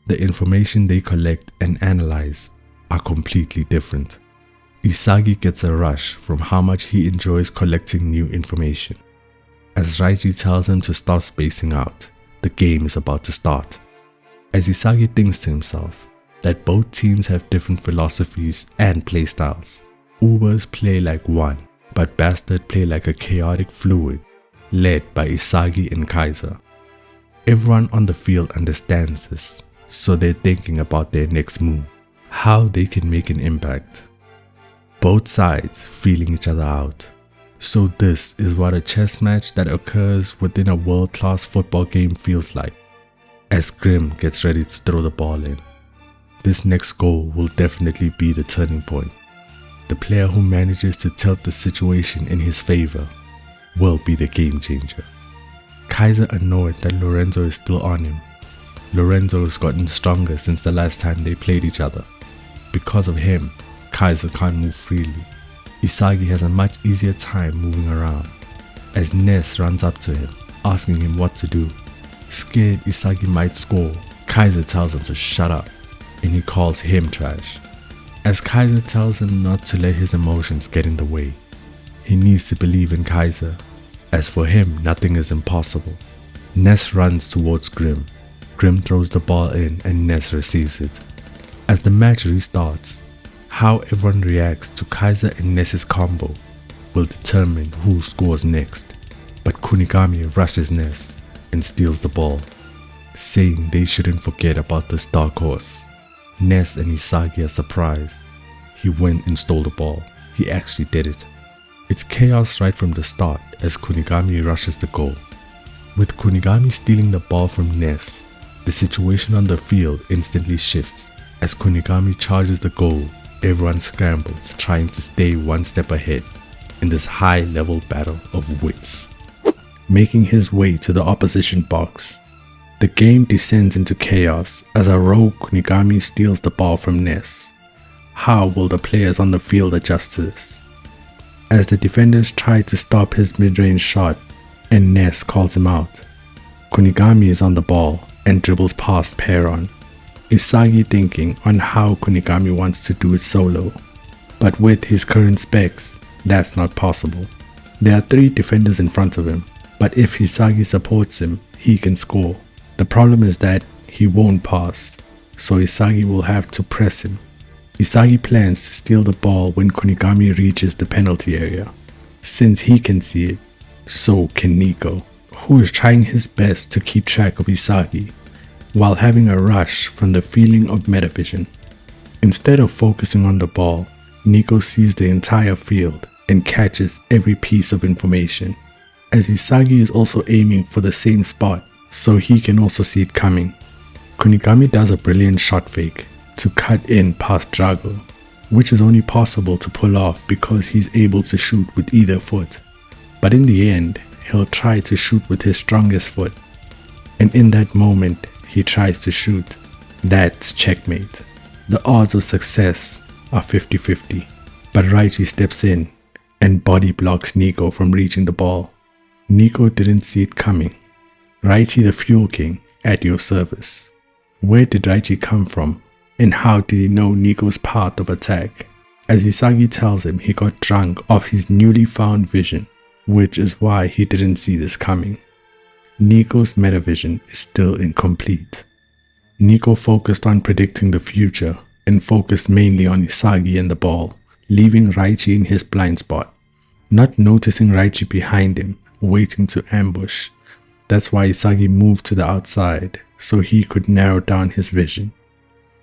the information they collect and analyze are completely different. Isagi gets a rush from how much he enjoys collecting new information. As Raichi tells him to stop spacing out, the game is about to start. As Isagi thinks to himself that both teams have different philosophies and playstyles. Ubers play like one, but Bastard play like a chaotic fluid, led by Isagi and Kaiser. Everyone on the field understands this, so they're thinking about their next move, how they can make an impact. Both sides feeling each other out. So this is what a chess match that occurs within a world-class football game feels like, as Grim gets ready to throw the ball in. This next goal will definitely be the turning point. The player who manages to tilt the situation in his favor will be the game changer. Kaiser annoyed that Lorenzo is still on him. Lorenzo has gotten stronger since the last time they played each other. Because of him, Kaiser can't move freely. Isagi has a much easier time moving around, as Ness runs up to him, asking him what to do. Scared Isagi might score, Kaiser tells him to shut up, and he calls him trash. As Kaiser tells him not to let his emotions get in the way. He needs to believe in Kaiser, as for him nothing is impossible. Ness runs towards Grim. Grim throws the ball in and Ness receives it. As the match restarts, how everyone reacts to Kaiser and Ness's combo will determine who scores next, but Kunigami rushes Ness and steals the ball, saying they shouldn't forget about this dark horse. Ness and Isagi are surprised. He went and stole the ball. He actually did it. It's chaos right from the start as Kunigami rushes the goal. With Kunigami stealing the ball from Ness, the situation on the field instantly shifts. As Kunigami charges the goal, everyone scrambles, trying to stay one step ahead in this high-level battle of wits. Making his way to the opposition box, The game descends into chaos as a rogue Kunigami steals the ball from Ness. How will the players on the field adjust to this? As the defenders try to stop his mid-range shot and Ness calls him out, Kunigami is on the ball and dribbles past Peron. Isagi thinking on how Kunigami wants to do it solo, but with his current specs, that's not possible. There are 3 defenders in front of him, but if Isagi supports him, he can score. The problem is that he won't pass, so Isagi will have to press him. Isagi plans to steal the ball when Kunigami reaches the penalty area. Since he can see it, so can Nico, who is trying his best to keep track of Isagi, while having a rush from the feeling of metavision. Instead of focusing on the ball, Nico sees the entire field and catches every piece of information, as Isagi is also aiming for the same spot, so he can also see it coming. Kunigami does a brilliant shot fake to cut in past Drago, which is only possible to pull off because he's able to shoot with either foot. But in the end, he'll try to shoot with his strongest foot. And in that moment, he tries to shoot. That's checkmate. The odds of success are 50-50, but Raichi steps in and body blocks Nico from reaching the ball. Nico didn't see it coming. Raichi the Fuel King at your service. Where did Raichi come from, and how did he know Nico's path of attack? As Isagi tells him, he got drunk off his newly found vision, which is why he didn't see this coming. Nico's metavision is still incomplete. Nico focused on predicting the future and focused mainly on Isagi and the ball, leaving Raichi in his blind spot, not noticing Raichi behind him, waiting to ambush. That's why Isagi moved to the outside, so he could narrow down his vision.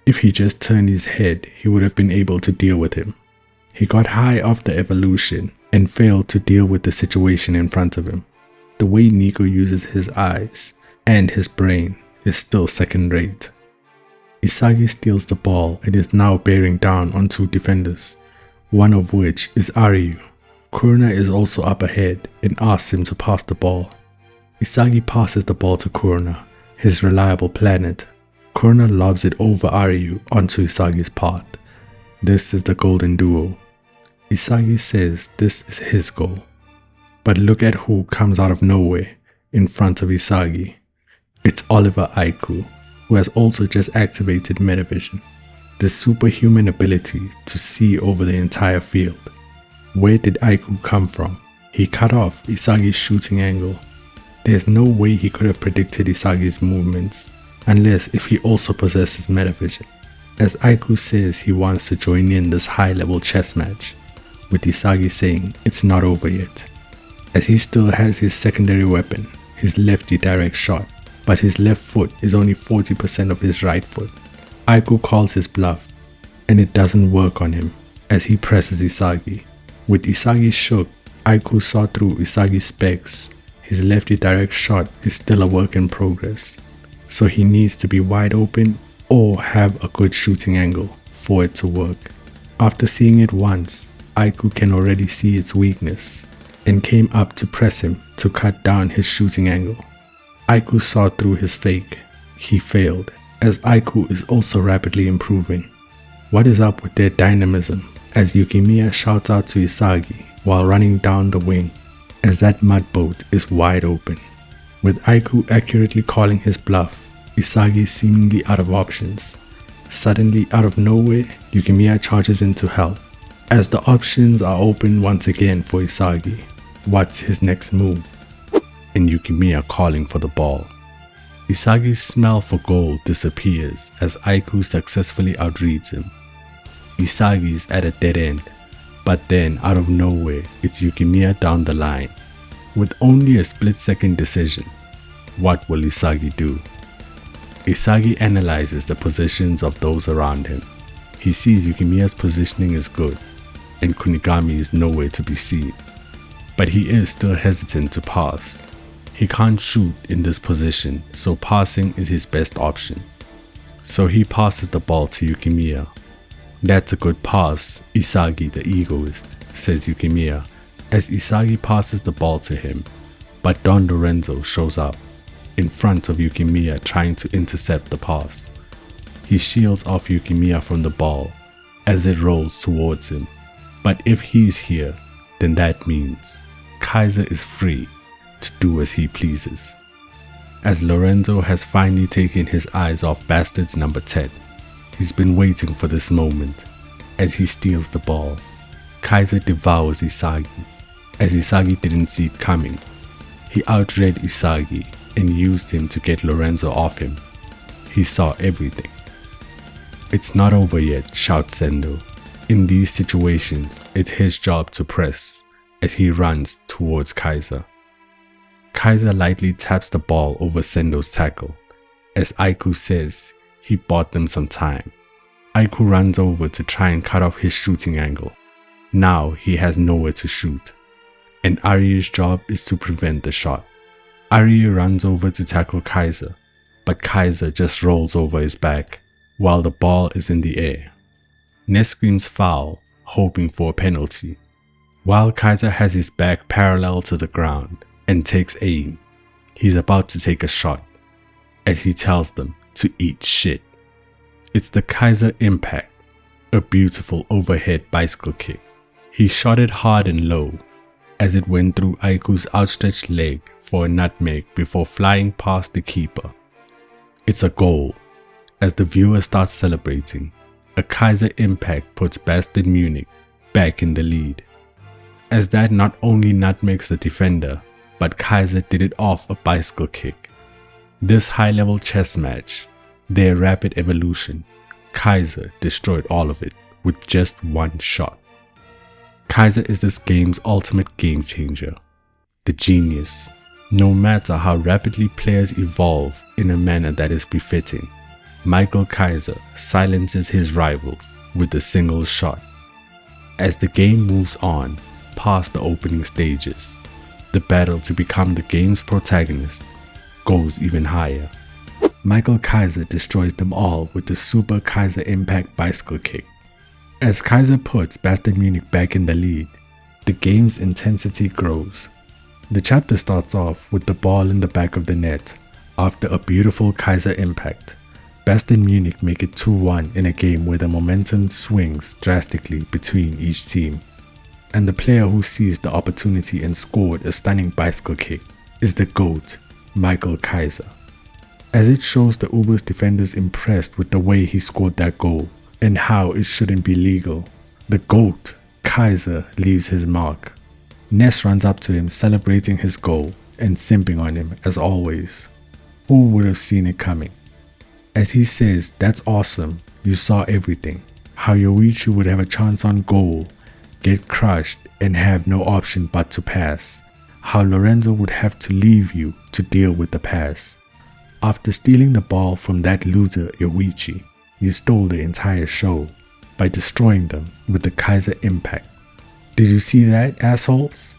If he just turned his head, he would have been able to deal with him. He got high off the evolution and failed to deal with the situation in front of him. The way Nico uses his eyes and his brain is still second rate. Isagi steals the ball and is now bearing down on 2 defenders, one of which is Aryu. Kurona is also up ahead and asks him to pass the ball. Isagi passes the ball to Kurona, his reliable planet. Kurona lobs it over Aryu onto Isagi's path. This is the golden duo. Isagi says this is his goal. But look at who comes out of nowhere in front of Isagi. It's Oliver Aiku, who has also just activated metavision, the superhuman ability to see over the entire field. Where did Aiku come from? He cut off Isagi's shooting angle. There's no way he could have predicted Isagi's movements, unless if he also possesses metavision, as Aiku says he wants to join in this high-level chess match, with Isagi saying it's not over yet, as he still has his secondary weapon, his lefty direct shot, but his left foot is only 40% of his right foot. Aiku calls his bluff, and it doesn't work on him, as he presses Isagi. With Isagi shook, Aiku saw through Isagi's specs. His lefty direct shot is still a work in progress, so he needs to be wide open or have a good shooting angle for it to work. After seeing it once, Aiku can already see its weakness and came up to press him to cut down his shooting angle. Aiku saw through his fake. He failed, as Aiku is also rapidly improving. What is up with their dynamism, as Yukimiya shouts out to Isagi while running down the wing, as that mud boat is wide open. With Aiku accurately calling his bluff, Isagi is seemingly out of options. Suddenly, out of nowhere, Yukimiya charges in to help. As the options are open once again for Isagi, what's his next move? And Yukimiya calling for the ball. Isagi's smell for gold disappears as Aiku successfully outreads him. Isagi's at a dead end, but then out of nowhere, it's Yukimiya down the line. With only a split-second decision, what will Isagi do? Isagi analyzes the positions of those around him. He sees Yukimiya's positioning is good, and Kunigami is nowhere to be seen. But he is still hesitant to pass. He can't shoot in this position, so passing is his best option. So he passes the ball to Yukimiya. That's a good pass, Isagi the egoist, says Yukimiya, as Isagi passes the ball to him, but Don Lorenzo shows up. in front of Yukimiya trying to intercept the pass. He shields off Yukimiya from the ball as it rolls towards him. But if he's here, then that means Kaiser is free to do as he pleases. As Lorenzo has finally taken his eyes off Bastard's number 10, he's been waiting for this moment. As he steals the ball, Kaiser devours Isagi, as Isagi didn't see it coming. He outread Isagi and used him to get Lorenzo off him. He saw everything. "It's not over yet," shouts Sendo. In these situations, it's his job to press as he runs towards Kaiser. Kaiser lightly taps the ball over Sendo's tackle, as Aiku says he bought them some time. Aiku runs over to try and cut off his shooting angle. Now he has nowhere to shoot, and Aryu's job is to prevent the shot. Aryu runs over to tackle Kaiser, but Kaiser just rolls over his back while the ball is in the air. Ness screams foul, hoping for a penalty, while Kaiser has his back parallel to the ground and takes aim. He's about to take a shot, as he tells them to eat shit. It's the Kaiser impact, a beautiful overhead bicycle kick. He shot it hard and low, as it went through Aiku's outstretched leg for a nutmeg before flying past the keeper. It's a goal. As the viewer starts celebrating, a Kaiser impact puts Bastard Munich back in the lead. As that not only nutmegs the defender, but Kaiser did it off a bicycle kick. This high-level chess match, their rapid evolution, Kaiser destroyed all of it with just one shot. Kaiser is this game's ultimate game changer, the genius. No matter how rapidly players evolve in a manner that is befitting, Michael Kaiser silences his rivals with a single shot. As the game moves on past the opening stages, the battle to become the game's protagonist goes even higher. Michael Kaiser destroys them all with the Super Kaiser Impact bicycle kick. As Kaiser puts Bastard Munich back in the lead, the game's intensity grows. The chapter starts off with the ball in the back of the net. After a beautiful Kaiser impact, Bastard Munich make it 2-1 in a game where the momentum swings drastically between each team. And the player who seized the opportunity and scored a stunning bicycle kick is the GOAT, Michael Kaiser. As it shows the Ubers defenders impressed with the way he scored that goal and how it shouldn't be legal, the GOAT, Kaiser, leaves his mark. Ness runs up to him celebrating his goal and simping on him as always. Who would have seen it coming? As he says, "That's awesome, you saw everything. How Yoichi would have a chance on goal, get crushed and have no option but to pass. How Lorenzo would have to leave you to deal with the pass. After stealing the ball from that loser Yoichi, you stole the entire show by destroying them with the Kaiser impact. Did you see that, assholes?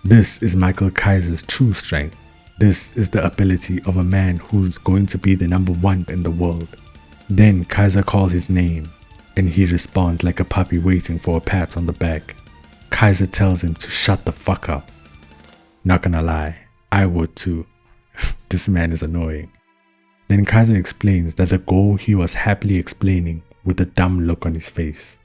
This is Michael Kaiser's true strength. This is the ability of a man who's going to be the number 1 in the world." Then Kaiser calls his name, and he responds like a puppy waiting for a pat on the back. Kaiser tells him to shut the fuck up. Not gonna lie, I would too. This man is annoying. Then Kaiser explains that the goal he was happily explaining with a dumb look on his face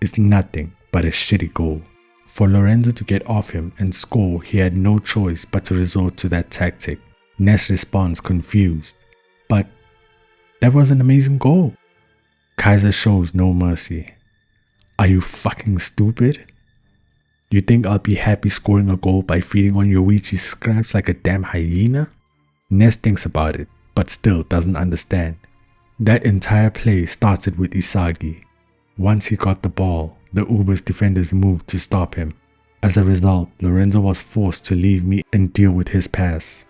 is nothing but a shitty goal. For Lorenzo to get off him and score, he had no choice but to resort to that tactic. Ness responds confused, "But that was an amazing goal." Kaiser shows no mercy. "Are you fucking stupid? You think I'll be happy scoring a goal by feeding on Yoichi's scraps like a damn hyena?" Ness thinks about it, but still doesn't understand. That entire play started with Isagi. Once he got the ball, the Uber's defenders moved to stop him. As a result, Lorenzo was forced to leave me and deal with his pass.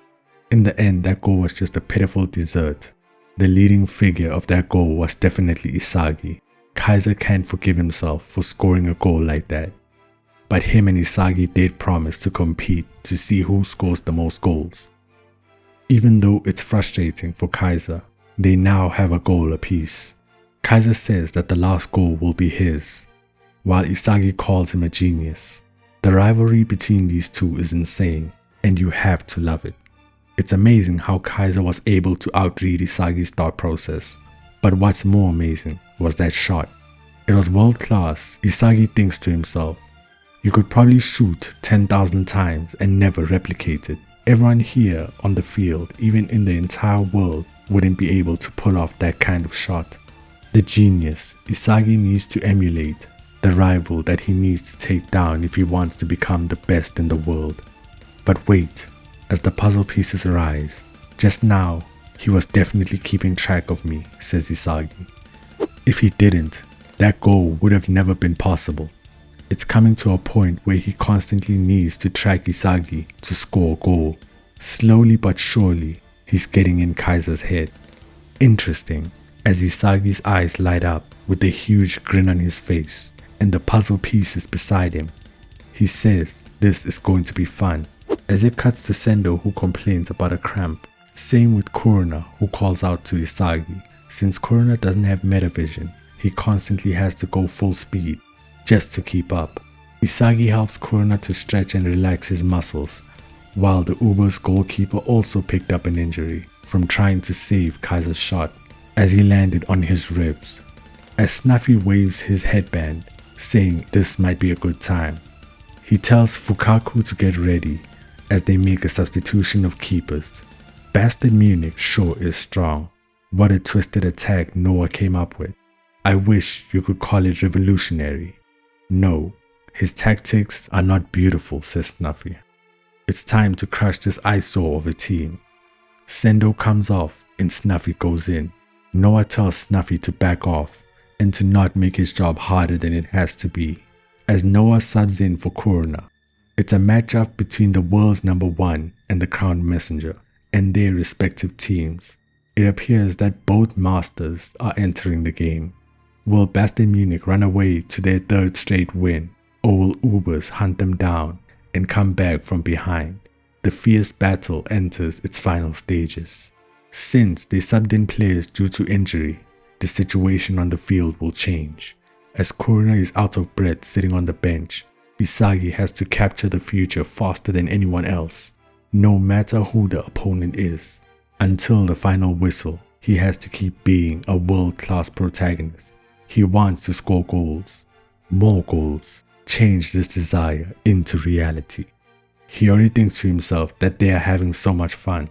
In the end, that goal was just a pitiful dessert. The leading figure of that goal was definitely Isagi. Kaiser can't forgive himself for scoring a goal like that. But him and Isagi did promise to compete to see who scores the most goals. Even though it's frustrating for Kaiser, they now have a goal apiece. Kaiser says that the last goal will be his, while Isagi calls him a genius. The rivalry between these two is insane, and you have to love it. It's amazing how Kaiser was able to outread Isagi's thought process. But what's more amazing was that shot. It was world class. Isagi thinks to himself, you could probably shoot 10,000 times and never replicate it. Everyone here on the field, even in the entire world, wouldn't be able to pull off that kind of shot. The genius Isagi needs to emulate, the rival that he needs to take down if he wants to become the best in the world. But wait, as the puzzle pieces rise, just now he was definitely keeping track of me, says Isagi. If he didn't, that goal would have never been possible. It's coming to a point where he constantly needs to track Isagi to score a goal. Slowly but surely, he's getting in Kaiser's head. Interesting, as Isagi's eyes light up with a huge grin on his face and the puzzle pieces beside him. He says this is going to be fun, as it cuts to Sendo, who complains about a cramp. Same with Kurona, who calls out to Isagi. Since Kurona doesn't have metavision, he constantly has to go full speed just to keep up. Isagi helps Kurona to stretch and relax his muscles, while the Uber's goalkeeper also picked up an injury from trying to save Kaiser's shot as he landed on his ribs. As Snuffy waves his headband, saying this might be a good time, he tells Fukaku to get ready as they make a substitution of keepers. Bastard Munich sure is strong. What a twisted attack Noah came up with. I wish you could call it revolutionary. No, his tactics are not beautiful, says Snuffy. It's time to crush this eyesore of a team. Sendo comes off and Snuffy goes in. Noah tells Snuffy to back off and to not make his job harder than it has to be, as Noah subs in for Kurona. It's a matchup between the world's #1 and the crowned messenger and their respective teams. It appears that both masters are entering the game. Will Bastard Munich run away to their third straight win, or will Ubers hunt them down and come back from behind? The fierce battle enters its final stages. Since they subbed in players due to injury, the situation on the field will change. As Kurona is out of breath sitting on the bench, Isagi has to capture the future faster than anyone else, no matter who the opponent is. Until the final whistle, he has to keep being a world-class protagonist. He wants to score goals, more goals, change this desire into reality. He already thinks to himself that they are having so much fun,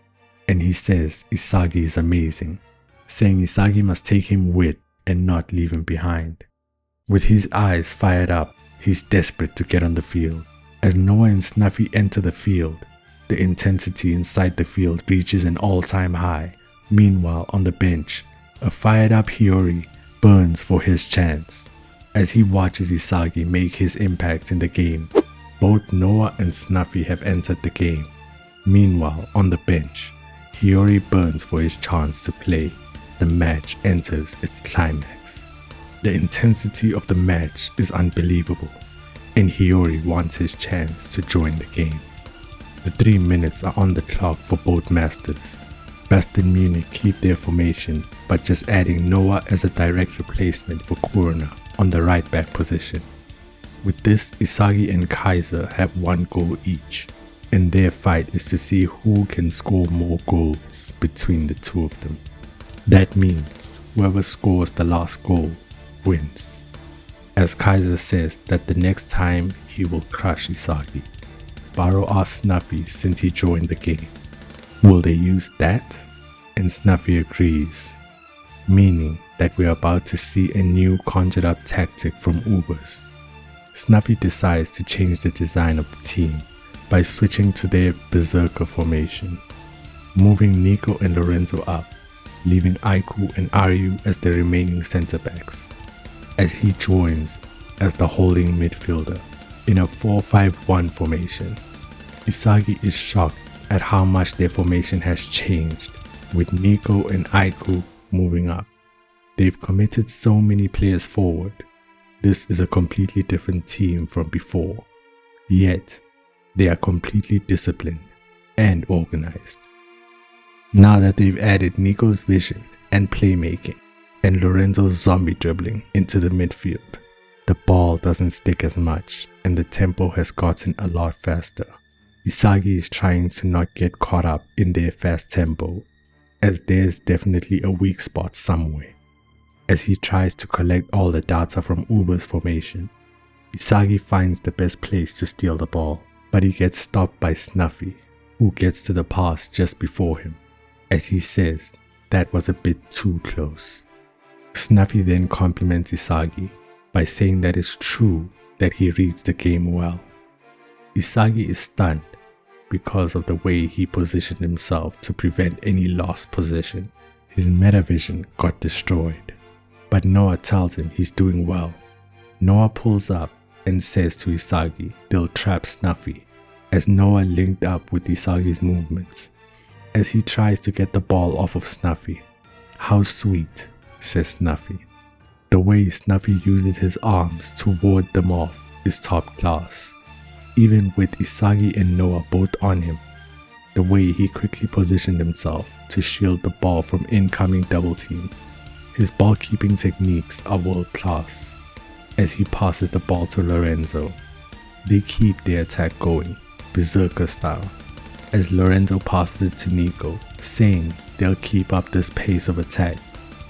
and he says Isagi is amazing, saying Isagi must take him with and not leave him behind. With his eyes fired up, he's desperate to get on the field. As Noah and Snuffy enter the field, the intensity inside the field reaches an all-time high. Meanwhile, on the bench, a fired-up Hiyori burns for his chance. As he watches Isagi make his impact in the game, both Noah and Snuffy have entered the game. Meanwhile, on the bench, Hiyori burns for his chance to play. The match enters its climax. The intensity of the match is unbelievable, and Hiyori wants his chance to join the game. The 3 minutes are on the clock for both masters. Bastard Munich keep their formation, but just adding Noah as a direct replacement for Kurona on the right back position. With this, Isagi and Kaiser have 1 goal each, and their fight is to see who can score more goals between the two of them. That means whoever scores the last goal wins, as Kaiser says that the next time he will crush Isagi. Baro asks Snuffy since he joined the game, will they use that? And Snuffy agrees, meaning that we are about to see a new conjured up tactic from Ubers. Snuffy decides to change the design of the team by switching to their berserker formation, moving Nico and Lorenzo up, leaving Aiku and Aryu as the remaining center backs, as he joins as the holding midfielder in a 4-5-1 formation. Isagi is shocked at how much their formation has changed, with Nico and Aiku moving up. They've committed so many players forward. This is a completely different team from before, yet they are completely disciplined and organized. Now that they've added Nico's vision and playmaking and Lorenzo's zombie dribbling into the midfield, the ball doesn't stick as much and the tempo has gotten a lot faster. Isagi is trying to not get caught up in their fast tempo, as there's definitely a weak spot somewhere. As he tries to collect all the data from Uber's formation, Isagi finds the best place to steal the ball, but he gets stopped by Snuffy, who gets to the pass just before him, as he says that was a bit too close. Snuffy then compliments Isagi by saying that it's true that he reads the game well. Isagi is stunned because of the way he positioned himself to prevent any lost possession. His metavision got destroyed, but Noah tells him he's doing well. Noah pulls up and says to Isagi they'll trap Snuffy, as Noah linked up with Isagi's movements. As he tries to get the ball off of Snuffy, "How sweet," says Snuffy. The way Snuffy uses his arms to ward them off is top class. Even with Isagi and Noah both on him, the way he quickly positioned himself to shield the ball from incoming double team. His ball keeping techniques are world class. As he passes the ball to Lorenzo, they keep their attack going, berserker style. As Lorenzo passes it to Nico, saying they'll keep up this pace of attack,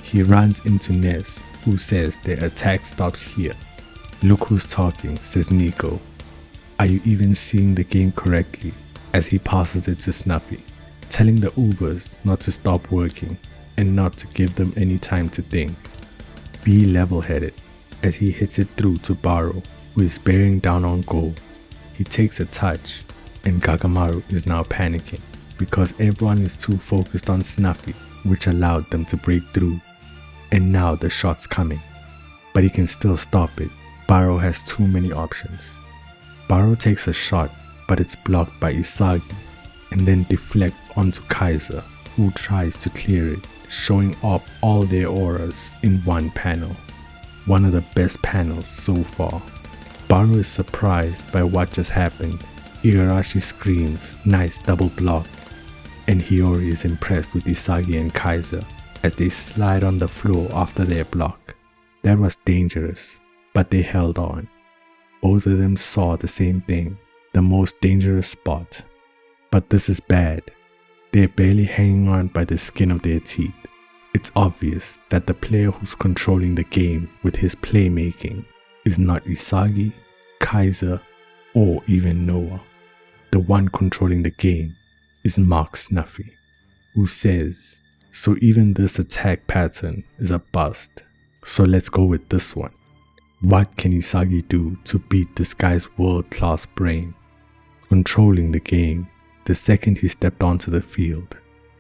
he runs into Ness, who says their attack stops here. "Look who's talking," says Nico. "Are you even seeing the game correctly?" as he passes it to Snuffy, telling the Ubers not to stop working and not to give them any time to think. Be level-headed, as he hits it through to Baro, who is bearing down on goal. He takes a touch, and Kagamaru is now panicking because everyone is too focused on Snuffy, which allowed them to break through. And now the shot's coming, but he can still stop it. Baro has too many options. Baro takes a shot, but it's blocked by Isagi, and then deflects onto Kaiser, who tries to clear it, showing off all their auras in one panel. One of the best panels so far. Baro is surprised by what just happened. Igarashi screams, "Nice double block," and Hiyori is impressed with Isagi and Kaiser as they slide on the floor after their block. That was dangerous, but they held on. Both of them saw the same thing, the most dangerous spot. But this is bad. They're barely hanging on by the skin of their teeth. It's obvious that the player who's controlling the game with his playmaking is not Isagi, Kaiser, or even Noah. The one controlling the game is Mark Snuffy, who says, "So even this attack pattern is a bust. So let's go with this one. What can Isagi do to beat this guy's world-class brain?" Controlling the game, the second he stepped onto the field,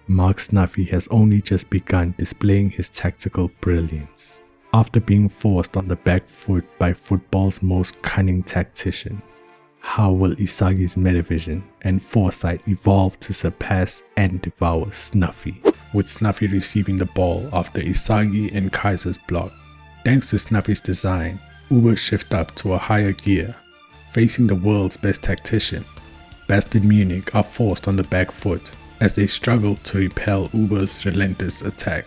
Mark Snuffy has only just begun displaying his tactical brilliance. After being forced on the back foot by football's most cunning tactician, how will Isagi's metavision and foresight evolve to surpass and devour Snuffy? With Snuffy receiving the ball after Isagi and Kaiser's block. Thanks to Snuffy's design, Uber shift up to a higher gear. Facing the world's best tactician, Bastard Munich are forced on the back foot as they struggle to repel Uber's relentless attack.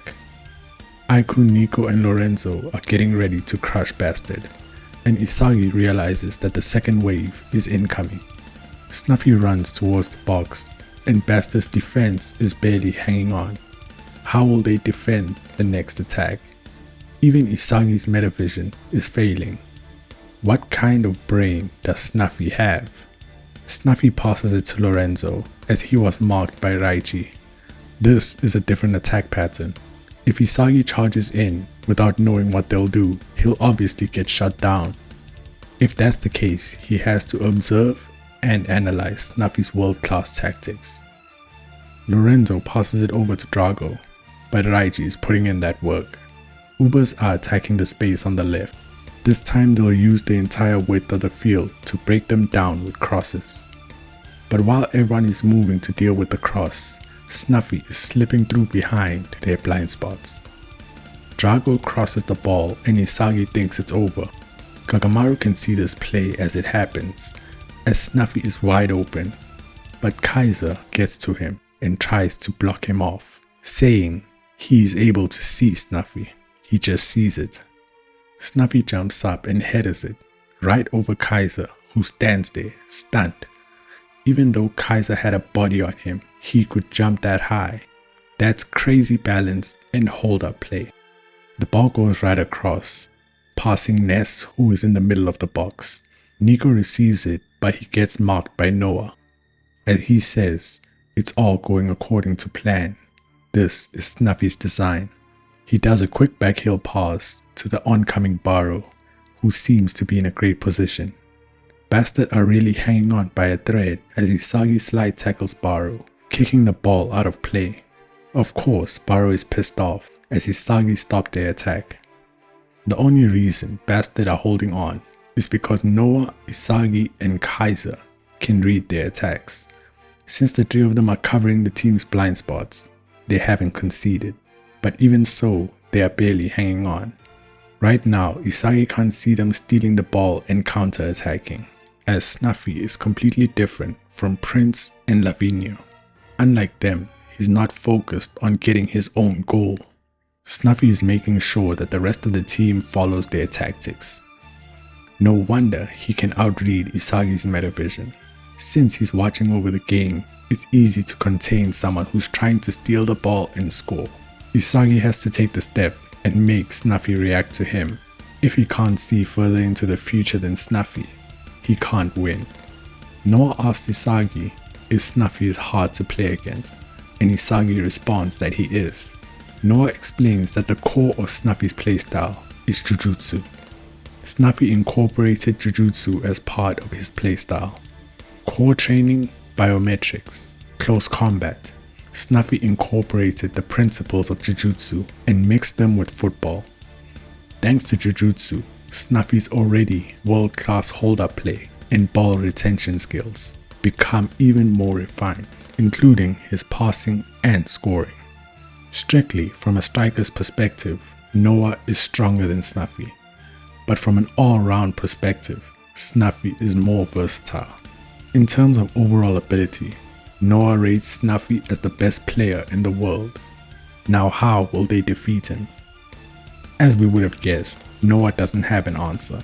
Aiku, Nico and Lorenzo are getting ready to crush Bastard, and Isagi realizes that the second wave is incoming. Snuffy runs towards the box, and Bastard's defense is barely hanging on. How will they defend the next attack? Even Isagi's metavision is failing. What kind of brain does Snuffy have? Snuffy passes it to Lorenzo as he was marked by Raiji. This is a different attack pattern. If Isagi charges in without knowing what they'll do, he'll obviously get shut down. If that's the case, he has to observe and analyze Snuffy's world-class tactics. Lorenzo passes it over to Drago, but Raiji is putting in that work. Ubers are attacking the space on the left. This time they'll use the entire width of the field to break them down with crosses. But while everyone is moving to deal with the cross, Snuffy is slipping through behind their blind spots. Drago crosses the ball and Isagi thinks it's over. Kagamaru can see this play as it happens, as Snuffy is wide open, but Kaiser gets to him and tries to block him off, saying he is able to see Snuffy, he just sees it. Snuffy jumps up and headers it right over Kaiser, who stands there stunned. Even though Kaiser had a body on him, he could jump that high. That's crazy balance and hold-up play. The ball goes right across, passing Ness, who is in the middle of the box. Nico receives it, but he gets marked by Noah. As he says, it's all going according to plan. This is Snuffy's design. He does a quick backheel pass to the oncoming Baro, who seems to be in a great position. Bastard are really hanging on by a thread as Isagi slide tackles Baro, kicking the ball out of play. Of course, Baro is pissed off as Isagi stopped their attack. The only reason Bastard are holding on is because Noah, Isagi, and Kaiser can read their attacks. Since the three of them are covering the team's blind spots, they haven't conceded. But even so, they are barely hanging on. Right now, Isagi can't see them stealing the ball and counter-attacking, as Snuffy is completely different from Prince and Lavinia. Unlike them, he's not focused on getting his own goal. Snuffy is making sure that the rest of the team follows their tactics. No wonder he can outread Isagi's metavision. Since he's watching over the game, it's easy to contain someone who's trying to steal the ball and score. Isagi has to take the step and make Snuffy react to him. If he can't see further into the future than Snuffy, he can't win. Noah asks Isagi if Snuffy is hard to play against, and Isagi responds that he is. Noah explains that the core of Snuffy's playstyle is Jujutsu. Snuffy incorporated Jujutsu as part of his playstyle. Core training, biometrics, close combat. Snuffy incorporated the principles of Jujutsu and mixed them with football. Thanks to Jujutsu, Snuffy's already world-class hold-up play and ball retention skills become even more refined, including his passing and scoring. Strictly from a striker's perspective, Noah is stronger than Snuffy, but from an all-round perspective, Snuffy is more versatile. In terms of overall ability, Noah rates Snuffy as the best player in the world. Now how will they defeat him? As we would have guessed, Noah doesn't have an answer.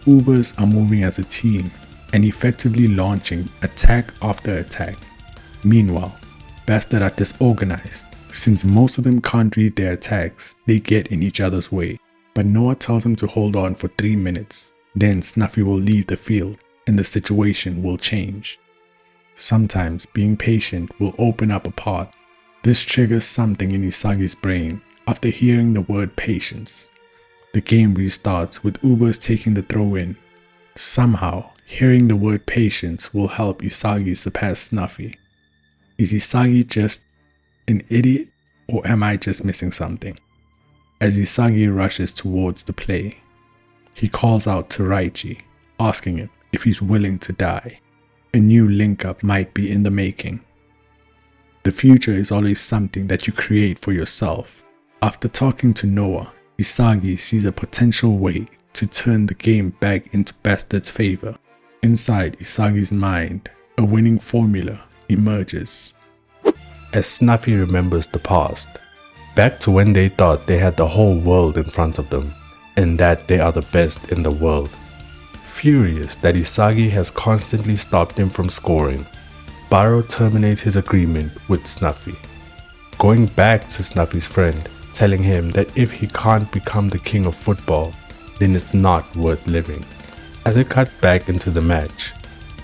Ubers are moving as a team and effectively launching attack after attack. Meanwhile, Bastard are disorganized. Since most of them can't read their attacks, they get in each other's way. But Noah tells him to hold on for 3 minutes. Then Snuffy will leave the field and the situation will change. Sometimes being patient will open up a path. This triggers something in Isagi's brain after hearing the word patience. The game restarts with Ubers taking the throw in. Somehow, hearing the word patience will help Isagi surpass Snuffy. Is Isagi just an idiot, or am I just missing something? As Isagi rushes towards the play, he calls out to Raichi, asking him if he's willing to die. A new link-up might be in the making. The future is always something that you create for yourself. After talking to Noah, Isagi sees a potential way to turn the game back into Bastard's favor. Inside Isagi's mind, a winning formula emerges. As Snuffy remembers the past, back to when they thought they had the whole world in front of them, and that they are the best in the world. Furious that Isagi has constantly stopped him from scoring, Baro terminates his agreement with Snuffy, going back to Snuffy's friend, telling him that if he can't become the king of football, then it's not worth living. As it cuts back into the match,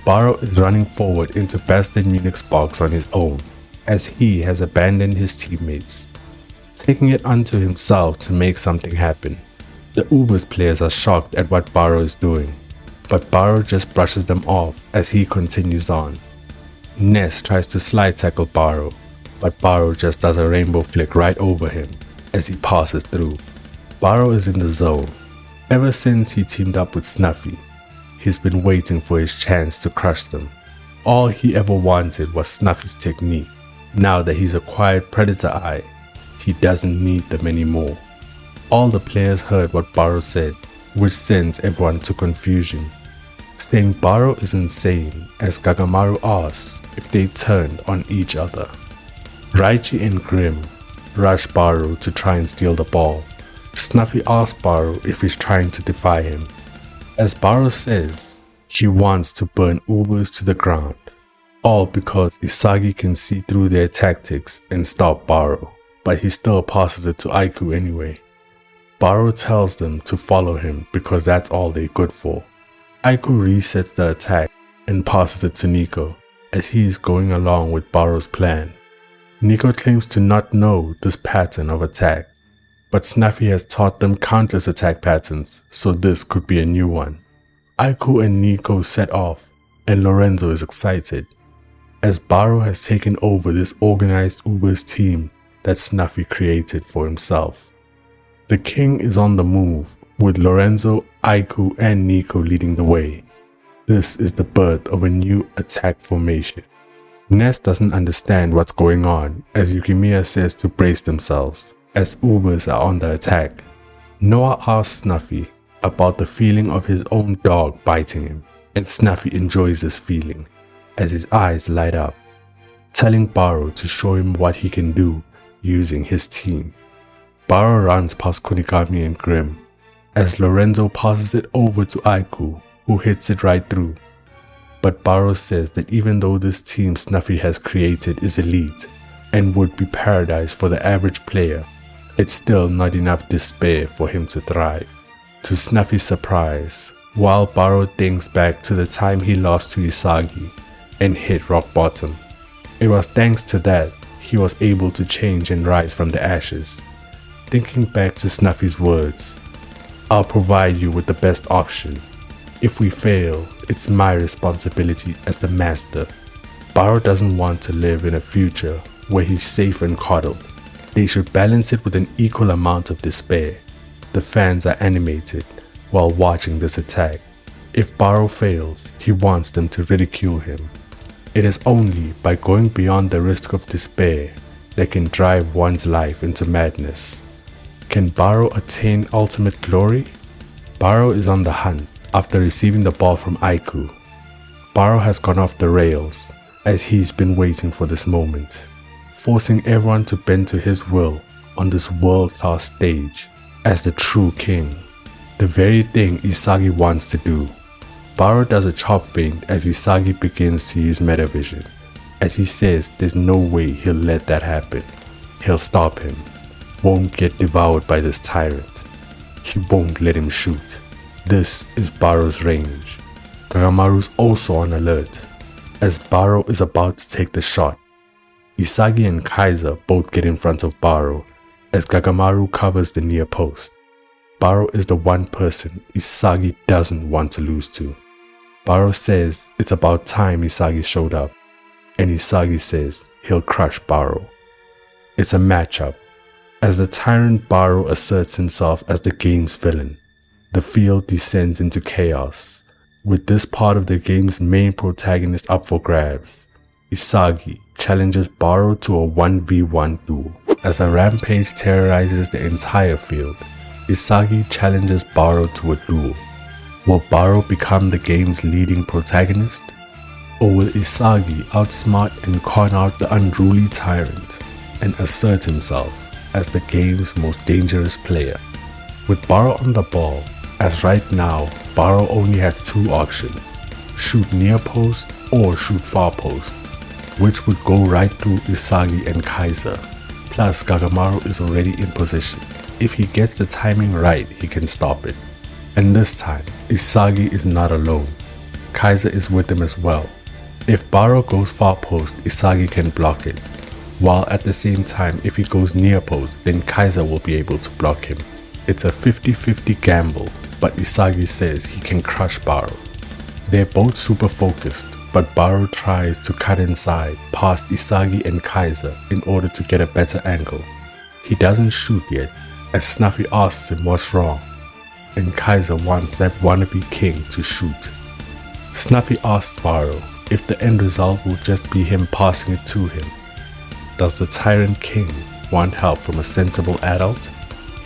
Baro is running forward into Bastard Munich's box on his own, as he has abandoned his teammates, taking it unto himself to make something happen. The Ubers players are shocked at what Baro is doing, but Baro just brushes them off as he continues on. Ness tries to slide tackle Baro, but Baro just does a rainbow flick right over him as he passes through. Baro is in the zone. Ever since he teamed up with Snuffy, he's been waiting for his chance to crush them. All he ever wanted was Snuffy's technique. Now that he's acquired Predator Eye, he doesn't need them anymore. All the players heard what Baro said, which sends everyone to confusion, saying Baro is insane as Kagamaru asks if they turned on each other. Raichi and Grim rush Baro to try and steal the ball. Snuffy asks Baro if he's trying to defy him. As Baro says, he wants to burn Ubers to the ground. All because Isagi can see through their tactics and stop Baro, but he still passes it to Aiku anyway. Baro tells them to follow him because that's all they're good for. Aiku resets the attack and passes it to Nico as he is going along with Baro's plan. Nico claims to not know this pattern of attack, but Snuffy has taught them countless attack patterns, so this could be a new one. Aiku and Nico set off, and Lorenzo is excited, as Baro has taken over this organized Ubers team that Snuffy created for himself. The king is on the move, with Lorenzo, Aiku, and Nico leading the way. This is the birth of a new attack formation. Ness doesn't understand what's going on, as Yukimiya says to brace themselves, as Ubers are on the attack. Noah asks Snuffy about the feeling of his own dog biting him, and Snuffy enjoys this feeling, as his eyes light up, telling Baro to show him what he can do using his team. Baro runs past Kunigami and Grim, as Lorenzo passes it over to Aiku, who hits it right through. But Baro says that even though this team Snuffy has created is elite and would be paradise for the average player, it's still not enough despair for him to thrive. To Snuffy's surprise, while Baro thinks back to the time he lost to Isagi and hit rock bottom, it was thanks to that he was able to change and rise from the ashes. Thinking back to Snuffy's words, "I'll provide you with the best option. If we fail, it's my responsibility as the master." Baro doesn't want to live in a future where he's safe and coddled. They should balance it with an equal amount of despair. The fans are animated while watching this attack. If Baro fails, he wants them to ridicule him. It is only by going beyond the risk of despair that can drive one's life into madness. Can Baro attain ultimate glory? Baro is on the hunt after receiving the ball from Aiku. Baro has gone off the rails as he's been waiting for this moment, forcing everyone to bend to his will on this world-class stage as the true king, the very thing Isagi wants to do. Baro does a chop feint as Isagi begins to use metavision, as he says there's no way he'll let that happen. He'll stop him, won't get devoured by this tyrant. He won't let him shoot. This is Baro's range. Kagamaru's also on alert, as Baro is about to take the shot. Isagi and Kaiser both get in front of Baro, as Kagamaru covers the near post. Baro is the one person Isagi doesn't want to lose to. Baro says it's about time Isagi showed up, and Isagi says he'll crush Baro. It's a matchup, as the tyrant Baro asserts himself as the game's villain. The field descends into chaos, with this part of the game's main protagonist up for grabs. Isagi challenges Baro to a 1v1 duel. As a rampage terrorizes the entire field, Isagi challenges Baro to a duel. Will Baro become the game's leading protagonist? Or will Isagi outsmart and con out the unruly tyrant and assert himself as the game's most dangerous player? With Baro on the ball, as right now Baro only has two options: shoot near post or shoot far post, which would go right through Isagi and Kaiser. Plus Kagamaru is already in position. If he gets the timing right, he can stop it. And this time, Isagi is not alone. Kaiser is with him as well. If Baro goes far post, Isagi can block it, while at the same time if he goes near post, then Kaiser will be able to block him. It's a 50-50 gamble, but Isagi says he can crush Baro. They're both super focused, but Baro tries to cut inside past Isagi and Kaiser in order to get a better angle. He doesn't shoot yet, as Snuffy asks him what's wrong, and Kaiser wants that wannabe king to shoot. Snuffy asks Baro if the end result will just be him passing it to him. Does the tyrant king want help from a sensible adult?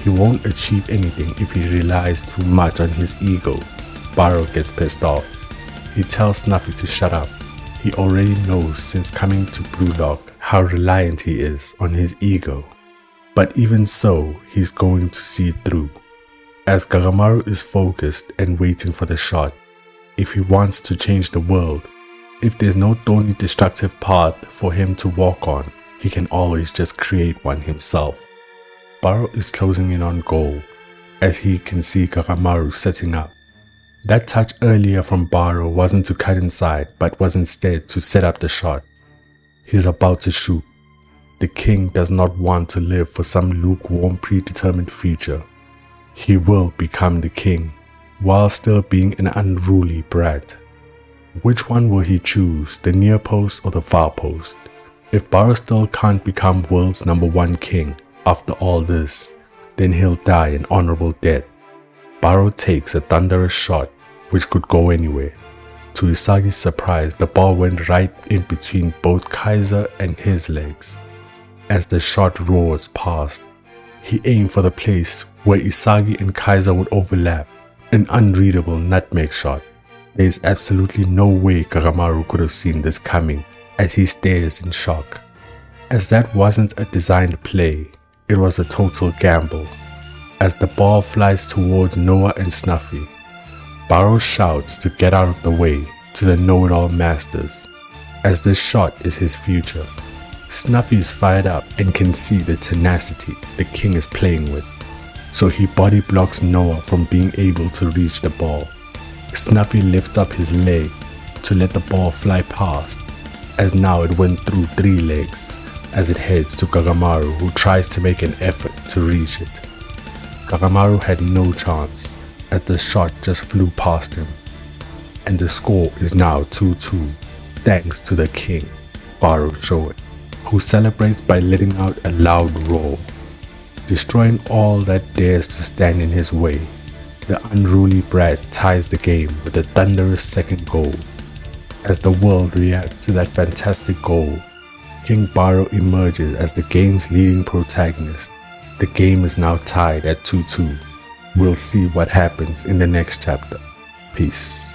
He won't achieve anything if he relies too much on his ego. Baro gets pissed off. He tells Snuffy to shut up. He already knows since coming to Blue Lock how reliant he is on his ego. But even so, he's going to see it through. As Kagamaru is focused and waiting for the shot, if he wants to change the world, If there's no thorny destructive path for him to walk on, he can always just create one himself. Baro is closing in on goal, as he can see Kagamaru setting up. That touch earlier from Baro wasn't to cut inside, but was instead to set up the shot. He's about to shoot. The king does not want to live for some lukewarm predetermined future. He will become the king, while still being an unruly brat. Which one will he choose, the near post or the far post? If Baro still can't become world's #1 king after all this, then he'll die an honorable death. Baro takes a thunderous shot, which could go anywhere. To Isagi's surprise, the ball went right in between both Kaiser and his legs. As the shot roars past, he aimed for the place where Isagi and Kaiser would overlap, an unreadable nutmeg shot. There is absolutely no way Kagamaru could have seen this coming, as he stares in shock. As that wasn't a designed play, it was a total gamble. As the ball flies towards Noah and Snuffy, Baro shouts to get out of the way to the know-it-all masters, as this shot is his future. Snuffy is fired up and can see the tenacity the king is playing with, so he body blocks Noah from being able to reach the ball. Snuffy lifts up his leg to let the ball fly past, as now it went through 3 legs as it heads to Kagamaru, who tries to make an effort to reach it. Kagamaru had no chance, as the shot just flew past him, and the score is now 2-2 thanks to the king, Baro Joe, who celebrates by letting out a loud roar, destroying all that dares to stand in his way. The unruly brat ties the game with a thunderous second goal. As the world reacts to that fantastic goal, King Baro emerges as the game's leading protagonist. The game is now tied at 2-2. We'll see what happens in the next chapter. Peace.